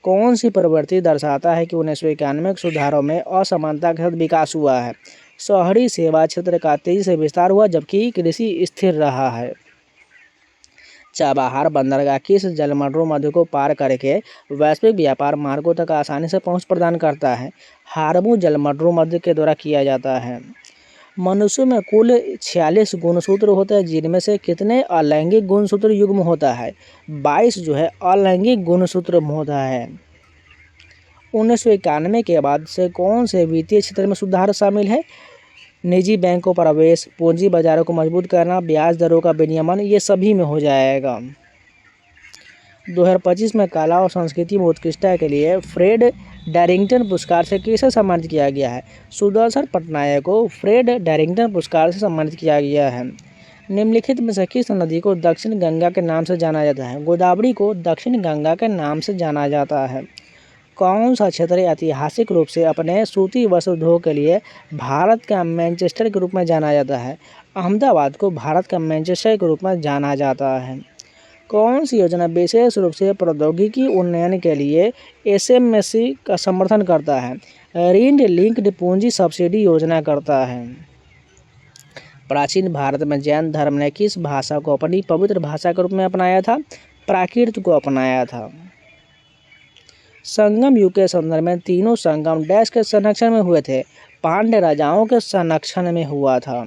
कौन सी प्रवृत्ति दर्शाता है कि 1991 के सुधारों में असमानता के साथ विकास हुआ है? शहरी सेवा क्षेत्र का तेजी से विस्तार हुआ जबकि कृषि स्थिर रहा है। चाबहार बंदरगाह किस जलमंडलों मध्य को पार करके वैश्विक व्यापार मार्गों तक आसानी से पहुंच प्रदान करता है? हार्मू जलमंडलों मध्य के द्वारा किया जाता है। मनुष्य में कुल 46 गुणसूत्र होते हैं, जिनमें से कितने अलैंगिक गुणसूत्र युग्म होता है? 22 जो है अलैंगिक गुणसूत्र होता है। 1991 के बाद से कौन से वित्तीय क्षेत्र में सुधार शामिल है? निजी बैंकों पर प्रवेश, पूंजी बाजारों को मजबूत करना, ब्याज दरों का विनियमन, ये सभी में हो जाएगा। 2025 में कला और संस्कृति में उत्कृष्टता के लिए फ्रेड डैरिंगटन पुरस्कार से किसे सम्मानित किया गया है? सुदर्शन पटनायक को फ्रेड डैरिंगटन पुरस्कार से सम्मानित किया गया है। निम्नलिखित में से किस नदी को दक्षिण गंगा के नाम से जाना जाता है? गोदावरी को दक्षिण गंगा के नाम से जाना जाता है। कौन सा क्षेत्र ऐतिहासिक रूप से अपने सूती वस्त्र उद्योग के लिए भारत का मैनचेस्टर के रूप में जाना जाता है? अहमदाबाद को भारत का मैनचेस्टर के रूप में जाना जाता है। कौन सी योजना विशेष रूप से प्रौद्योगिकी उन्नयन के लिए एसएमएससी का समर्थन करता है? ऋण लिंक्ड पूंजी सब्सिडी योजना करता है। प्राचीन भारत में जैन धर्म ने किस भाषा को अपनी पवित्र भाषा के रूप में अपनाया था? प्राकृत को अपनाया था। संगम युग के संदर्भ में तीनों संगम डैश के संरक्षण में हुए थे? पांड्य राजाओं के संरक्षण में हुआ था।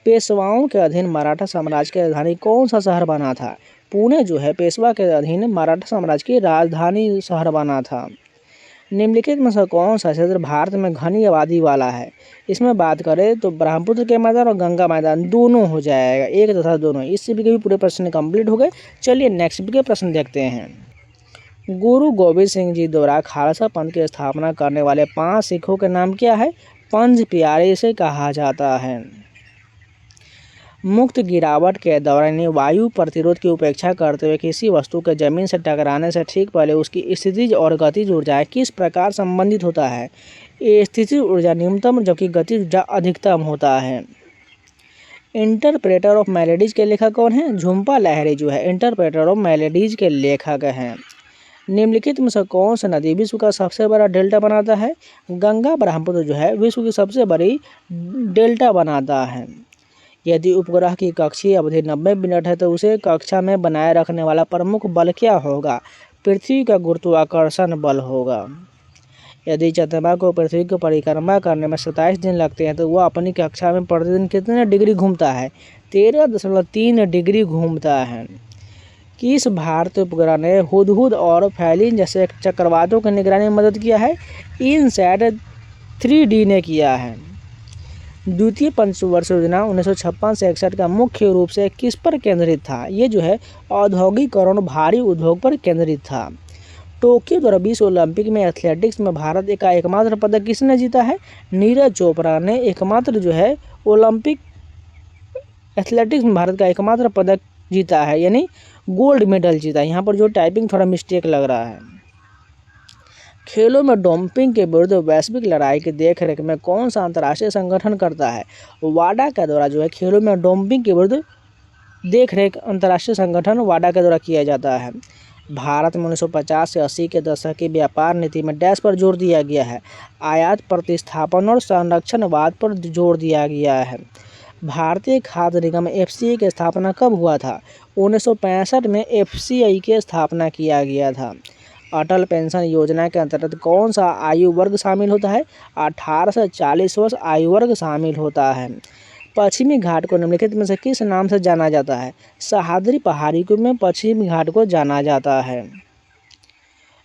पेशवाओं के अधीन मराठा साम्राज्य की राजधानी कौन सा शहर बना था? पुणे जो है पेशवा के अधीन मराठा साम्राज्य की राजधानी शहर बना था। निम्नलिखित में से कौन सा क्षेत्र भारत में घनी आबादी वाला है? इसमें बात करें तो ब्रह्मपुत्र के मैदान और गंगा मैदान दोनों हो जाएगा, एक तथा दोनों। इससे भी पूरे प्रश्न कंप्लीट हो गए। चलिए नेक्स्ट के प्रश्न देखते हैं। गुरु गोविंद सिंह जी द्वारा खालसा पंथ की स्थापना करने वाले 5 सिखों के नाम क्या है? पंज प्यारे से कहा जाता है। मुक्त गिरावट के दौरान वायु प्रतिरोध की उपेक्षा करते हुए किसी वस्तु के जमीन से टकराने से ठीक पहले उसकी स्थितिज और गतिज ऊर्जाएं किस प्रकार संबंधित होता है? स्थितिज ऊर्जा न्यूनतम जबकि गतिज ऊर्जा अधिकतम होता है। इंटरप्रेटर ऑफ मेलेडीज के लेखक कौन है? झुम्पा लाहिरी जो है इंटरप्रेटर ऑफ मेलेडीज के लेखक हैं। निम्नलिखित में से कौन सा नदी विश्व का सबसे बड़ा डेल्टा बनाता है? गंगा ब्रह्मपुत्र जो है विश्व की सबसे बड़ी डेल्टा बनाता है। यदि उपग्रह की कक्षीय अवधि 90 मिनट है तो उसे कक्षा में बनाए रखने वाला प्रमुख बल क्या होगा? पृथ्वी का गुरुत्वाकर्षण बल होगा। यदि चंद्रमा को पृथ्वी की परिक्रमा करने में 27 दिन लगते हैं तो वह अपनी कक्षा में प्रतिदिन कितने डिग्री घूमता है? 13.3 डिग्री घूमता है। किस भारतीय उपग्रह ने हुदहुद और फैलिन जैसे चक्रवातों की निगरानी में मदद किया है? इनसैट 3D ने किया है। द्वितीय पंचवर्षीय योजना 1956 से 61 का मुख्य रूप से किस पर केंद्रित था? ये जो है औद्योगिकरण भारी उद्योग पर केंद्रित था। टोक्यो 2020 ओलंपिक में एथलेटिक्स में भारत का एकमात्र पदक किसने जीता है? नीरज चोपड़ा ने एकमात्र जो है ओलंपिक एथलेटिक्स में भारत का एकमात्र पदक जीता है, यानी गोल्ड मेडल जीता। यहाँ पर जो टाइपिंग थोड़ा मिस्टेक लग रहा है। खेलों में डोपिंग के विरुद्ध वैश्विक लड़ाई की देखरेख में कौन सा अंतर्राष्ट्रीय संगठन करता है? वाडा के द्वारा जो है खेलों में डोपिंग के विरुद्ध देखरेख अंतर्राष्ट्रीय संगठन वाडा के द्वारा किया जाता है। भारत में 1950 से 80 के दशक की व्यापार नीति में डैश पर जोर दिया गया है? आयात प्रतिस्थापन और संरक्षणवाद पर जोर दिया गया है। भारतीय खाद्य निगम FCI की स्थापना कब हुआ था? 1965 में FCI की स्थापना किया गया था। अटल पेंशन योजना के अंतर्गत कौन सा आयु वर्ग शामिल होता है? 18 से 40 वर्ष आयु वर्ग शामिल होता है। पश्चिमी घाट को निम्नलिखित में से किस नाम से जाना जाता है? सह्याद्री पहाड़ी में पश्चिमी घाट को जाना जाता है।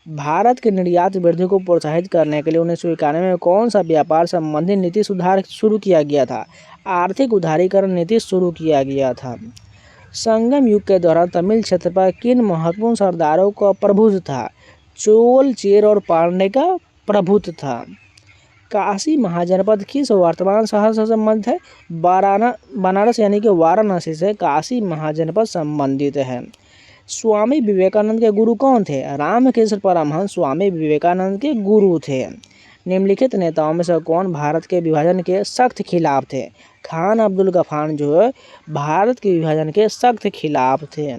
भारत के निर्यात वृद्धि को प्रोत्साहित करने के लिए 1991 में कौन सा व्यापार संबंधी नीति सुधार शुरू किया गया था? आर्थिक उदारीकरण नीति शुरू किया गया था। संगम युग के दौरान तमिल क्षेत्र पर किन महत्वपूर्ण सरदारों का प्रभुत्व था? चोल, चेर और पांड्य का प्रभुत्व था। काशी महाजनपद किस वर्तमान शहर से संबंधित है? बनारस यानी कि वाराणसी से काशी महाजनपद संबंधित है। स्वामी विवेकानंद के गुरु कौन थे? रामकृष्ण परमहंस स्वामी विवेकानंद के गुरु थे। निम्नलिखित नेताओं में से कौन भारत के विभाजन के सख्त खिलाफ थे? खान अब्दुल गफार जो है भारत के विभाजन के सख्त खिलाफ थे।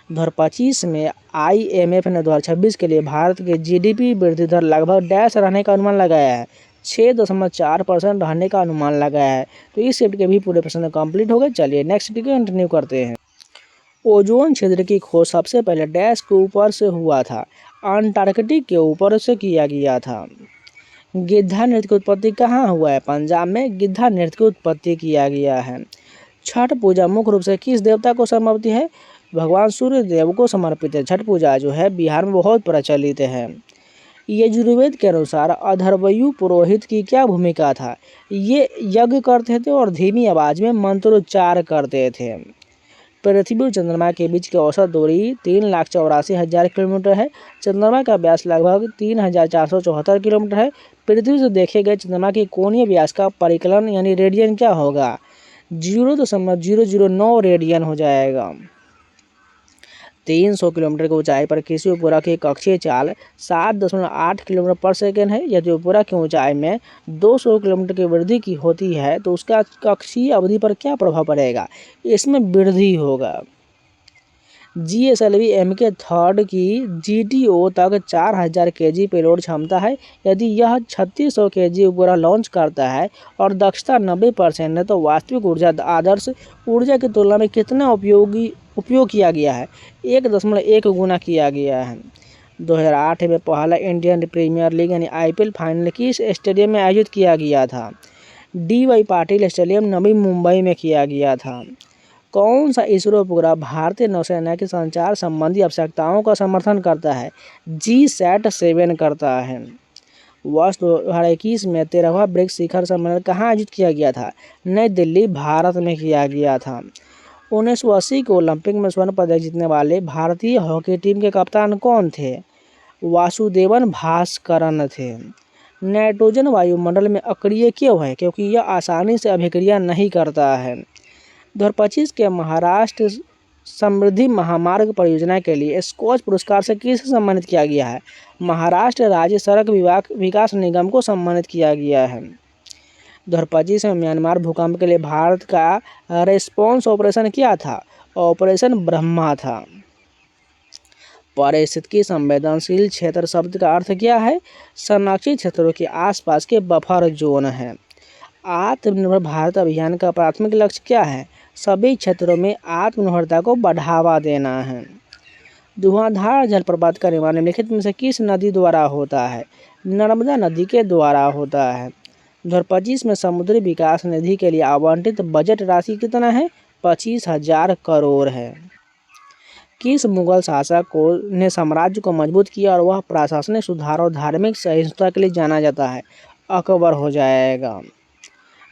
2025 में IMF ने 2026 के लिए भारत के GDP वृद्धि दर लगभग डैश रहने का अनुमान लगाया है? 6.4% रहने का अनुमान लगाया है। तो इस शिफ्ट के भी पूरे प्रश्न कंप्लीट हो गए। चलिए नेक्स्ट वीडियो कंटिन्यू करते हैं। ओजोन क्षेत्र की खोज सबसे पहले डैश के ऊपर से हुआ था? अंटार्कटिक के ऊपर से किया गया था। गिद्धा नृत्य की उत्पत्ति कहाँ हुआ है? पंजाब में गिद्धा नृत्य की उत्पत्ति किया गया है। छठ पूजा मुख्य रूप से किस देवता को समर्पित है? भगवान सूर्य देव को समर्पित है। छठ पूजा जो है बिहार में बहुत प्रचलित है। यजुर्वेद के अनुसार अधर्वयु पुरोहित की क्या भूमिका था? ये यज्ञ करते थे और धीमी आवाज में मंत्रोच्चार करते थे। पृथ्वी और चंद्रमा के बीच की औसत दूरी 3,84,000 किलोमीटर है। चंद्रमा का व्यास लगभग 3,474 किलोमीटर है। पृथ्वी से देखे गए चंद्रमा की कोणीय व्यास का परिकलन यानी रेडियन क्या होगा? 0.009 रेडियन हो जाएगा। 300 किलोमीटर की ऊंचाई पर किसी उपग्रह की कक्षीय चाल 7.8 किलोमीटर पर सेकेंड है। यदि उपग्रह की ऊंचाई में 200 किलोमीटर की वृद्धि की होती है तो उसका कक्षीय अवधि पर क्या प्रभाव पड़ेगा? इसमें वृद्धि होगा। GSLV MK थर्ड की GTO तक 4000 kg पेलोड क्षमता है। यदि यह 3600 kg उपग्रह लॉन्च करता है और दक्षता 90% है तो वास्तविक ऊर्जा आदर्श ऊर्जा की तुलना में कितना उपयोग किया गया है? 1.1 गुना किया गया है। 2008 में पहला इंडियन प्रीमियर लीग यानी IPL फाइनल किस स्टेडियम में आयोजित किया गया था? DY पाटिल स्टेडियम नवी मुंबई में किया गया था। कौन सा इसरो उपग्रह भारतीय नौसेना की संचार संबंधी आवश्यकताओं का समर्थन करता है? GSAT-7 करता है। वर्ष 2021 में 13वां ब्रिक्स शिखर सम्मेलन कहाँ आयोजित किया गया था? नई दिल्ली, भारत में किया गया था। 1980 के ओलंपिक में स्वर्ण पदक जीतने वाले भारतीय हॉकी टीम के कप्तान कौन थे? वासुदेवन भास्करन थे। नाइट्रोजन वायुमंडल में अक्रिय क्यों है? क्योंकि यह आसानी से अभिक्रिया नहीं करता है। 2025 के महाराष्ट्र समृद्धि महामार्ग परियोजना के लिए स्कॉच पुरस्कार से किसे सम्मानित किया गया है? महाराष्ट्र राज्य सड़क विकास निगम को सम्मानित किया गया है। 2025 में म्यांमार भूकंप के लिए भारत का रेस्पॉन्स ऑपरेशन क्या था? ऑपरेशन ब्रह्मा था। पारिस्थितिकी संवेदनशील क्षेत्र शब्द का अर्थ क्या है? संरक्षित क्षेत्रों के आसपास के बफर जोन है। आत्मनिर्भर भारत अभियान का प्राथमिक लक्ष्य क्या है? सभी क्षेत्रों में आत्मनिर्भरता को बढ़ावा देना है। धुआंधार जलप्रपात का निर्माण निम्नलिखित में से किस नदी द्वारा होता है? नर्मदा नदी के द्वारा होता है। 2025 में समुद्री विकास निधि के लिए आवंटित बजट राशि कितना है? 25,000 करोड़ है। किस मुगल शासक ने साम्राज्य को मजबूत किया और वह प्रशासनिक सुधार और धार्मिक सहिष्णुता के लिए जाना जाता है? अकबर हो जाएगा।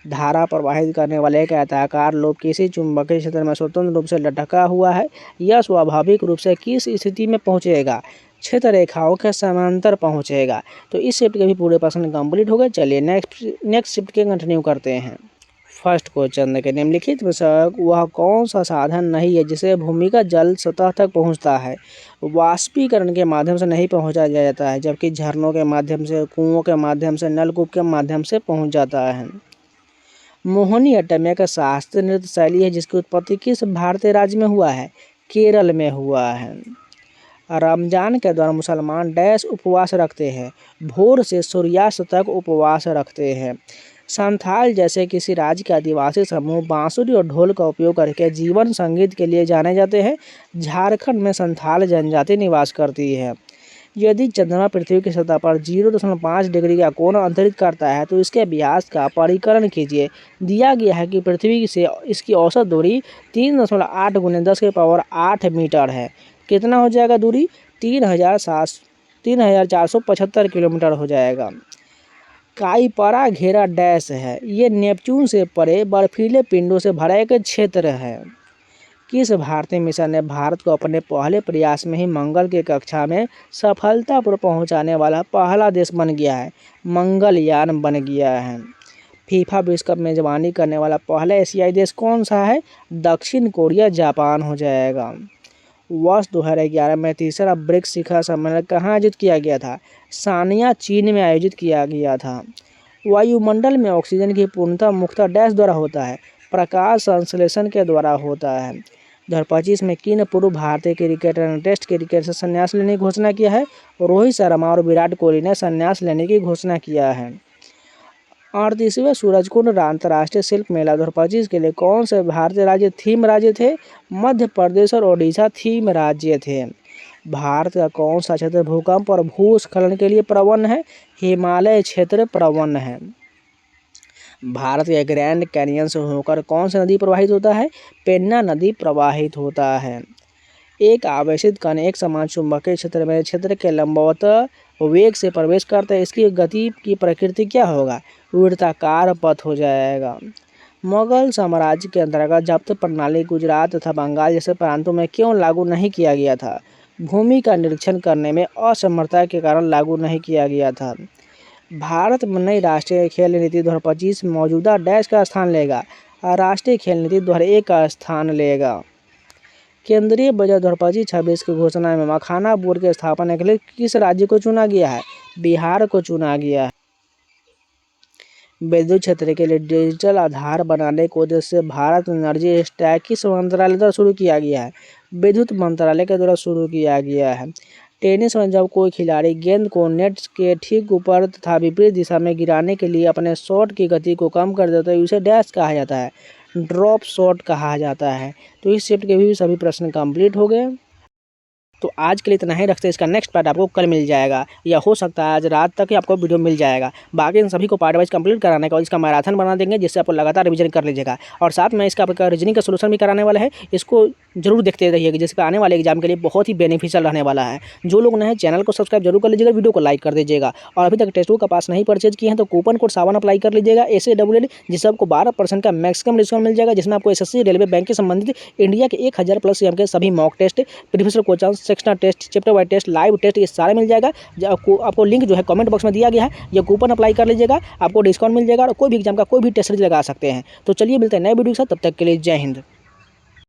धारा प्रवाहित करने वाले एक आयताकार लोब किसी चुंबकीय क्षेत्र में स्वतंत्र रूप से लटका हुआ है। यह स्वाभाविक रूप से किस स्थिति में पहुंचेगा? क्षेत्र रेखाओं के समांतर पहुंचेगा। तो इस शिफ्ट के भी पूरे प्रश्न कंप्लीट हो गए। चलिए नेक्स्ट शिफ्ट के कंटिन्यू करते हैं। फर्स्ट क्वेश्चन देखिए, निम्नलिखित में से वह कौन सा साधन नहीं है जिसे भूमि का जल सतह तक पहुंचता है? वाष्पीकरण के माध्यम से नहीं पहुंचाया जाता है, जबकि झरनों के माध्यम से, कुओं के माध्यम से, नलकूप के माध्यम से पहुंच जाता है। मोहिनी अट्टम एक शास्त्रीय नृत्य शैली है जिसकी उत्पत्ति किस भारतीय राज्य में हुआ है? केरल में हुआ है। रमजान के दौरान मुसलमान डैश उपवास रखते हैं? भोर से सूर्यास्त तक उपवास रखते हैं। संथाल जैसे किसी राज्य के आदिवासी समूह बांसुरी और ढोल का उपयोग करके जीवन संगीत के लिए जाने जाते हैं। झारखंड में संथाल जनजाति निवास करती है। यदि चंद्रमा पृथ्वी की सतह पर 0.5 डिग्री का कोण अंतरित करता है तो इसके व्यास का परिकलन कीजिए। दिया गया है कि पृथ्वी से इसकी औसत दूरी 3.8 × 10⁸ मीटर है। कितना हो जाएगा दूरी? 3,475 किलोमीटर हो जाएगा। काइपरा घेरा डैश है। ये नेपच्यून से परे बर्फीले पिंडों से भरा एक क्षेत्र है। किस भारतीय मिशन ने भारत को अपने पहले प्रयास में ही मंगल की कक्षा में सफलतापूर्वक पहुंचाने वाला पहला देश बन गया है? मंगलयान बन गया है। फीफा विश्व कप मेजबानी करने वाला पहला एशियाई देश कौन सा है? दक्षिण कोरिया, जापान हो जाएगा। वर्ष 2011 में तीसरा ब्रिक्स शिखर सम्मेलन कहाँ आयोजित किया गया था? सानिया, चीन में आयोजित किया गया था। वायुमंडल में ऑक्सीजन की पूर्णता मुख्यतः डैश द्वारा होता है? प्रकाश संश्लेषण के द्वारा होता है। 2025 में किन पूर्व भारतीय क्रिकेटर ने टेस्ट क्रिकेट से संन्यास लेने की घोषणा किया है? रोहित शर्मा और विराट कोहली ने संन्यास लेने की घोषणा किया है। 38वें सूरजकुंड अंतर्राष्ट्रीय शिल्प मेला 2025 के लिए कौन से भारतीय राज्य थीम राज्य थे? मध्य प्रदेश और ओडिशा थीम राज्य थे। भारत का कौन सा क्षेत्र भूकंप और भूस्खलन के लिए प्रवण है? हिमालय क्षेत्र प्रवण है। भारत के ग्रैंड कैनियन से होकर कौन सा नदी प्रवाहित होता है? पेन्ना नदी प्रवाहित होता है। एक आवेशित कण एक समान चुंबकीय क्षेत्र के लंबवत वेग से प्रवेश करता है। इसकी गति की प्रकृति क्या होगा? वृत्ताकार पथ हो जाएगा। मुगल साम्राज्य के अंतर्गत जब्त प्रणाली गुजरात तथा बंगाल जैसे प्रांतों में क्यों लागू नहीं किया गया था? भूमि का निरीक्षण करने में असमर्थता के कारण लागू नहीं किया गया था। भारत में नई राष्ट्रीय खेल नीति 2025 मौजूदा डैश का स्थान लेगा? राष्ट्रीय खेल नीति 2001 का स्थान लेगा। केंद्रीय बजट 2025-26 की घोषणा में मखाना बोर्ड की स्थापना के लिए किस राज्य को चुना गया है? बिहार को चुना गया है। विद्युत क्षेत्र के लिए डिजिटल आधार बनाने के उद्देश्य से भारत एनर्जी स्टैक किस मंत्रालय द्वारा शुरू किया गया है? विद्युत मंत्रालय के द्वारा शुरू किया गया है। टेनिस में जब कोई खिलाड़ी गेंद को नेट के ठीक ऊपर तथा विपरीत दिशा में गिराने के लिए अपने शॉट की गति को कम कर देता है, उसे डैश कहा जाता है, ड्रॉप शॉट कहा जाता है। तो इस शिफ्ट के भी सभी प्रश्न कंप्लीट हो गए। तो आज के लिए इतना ही रखते हैं। इसका नेक्स्ट पार्ट आपको कल मिल जाएगा या हो सकता है आज रात तक ही आपको वीडियो मिल जाएगा। बाकी इन सभी को पार्ट वाइज कंप्लीट कराने का और इसका मैराथन बना देंगे, जिससे आपको लगातार रिवीजन कर लीजिएगा। और साथ में इसका आपका रीजनिंग का सोल्यूशन भी कराने वाला है, इसको जरूर देखते रहिएगा, जिसका आने वाले एग्जाम के लिए बहुत ही बेनिफिशियल रहने वाला है। जो लोग नए चैनल को सब्सक्राइब जरूर कर लीजिएगा, वीडियो को लाइक कर दीजिएगा। और अभी तक टेस्ट बुक का पास नहीं परचेज किए हैं तो कूपन कोड सावन अप्लाई कर लीजिएगा SAWL, जिससे आपको 12% का मैक्सिमम डिस्काउंट मिल जाएगा, जिसमें आपको SSC, रेलवे, बैंक के संबंधित इंडिया के 1000+ CM के सभी mock test, previous question, sectional test, chapter wise test, live test, ये सारे मिल जाएगा। आपको लिंक जो है कमेंट बॉक्स में दिया गया है, ये कूपन अप्लाई कर लीजिएगा, आपको डिस्काउंट मिल जाएगा और कोई भी एग्जाम का कोई भी टेस्ट लगा सकते हैं। तो चलिए मिलते हैं नए वीडियो के साथ, तब तक के लिए जय हिंद।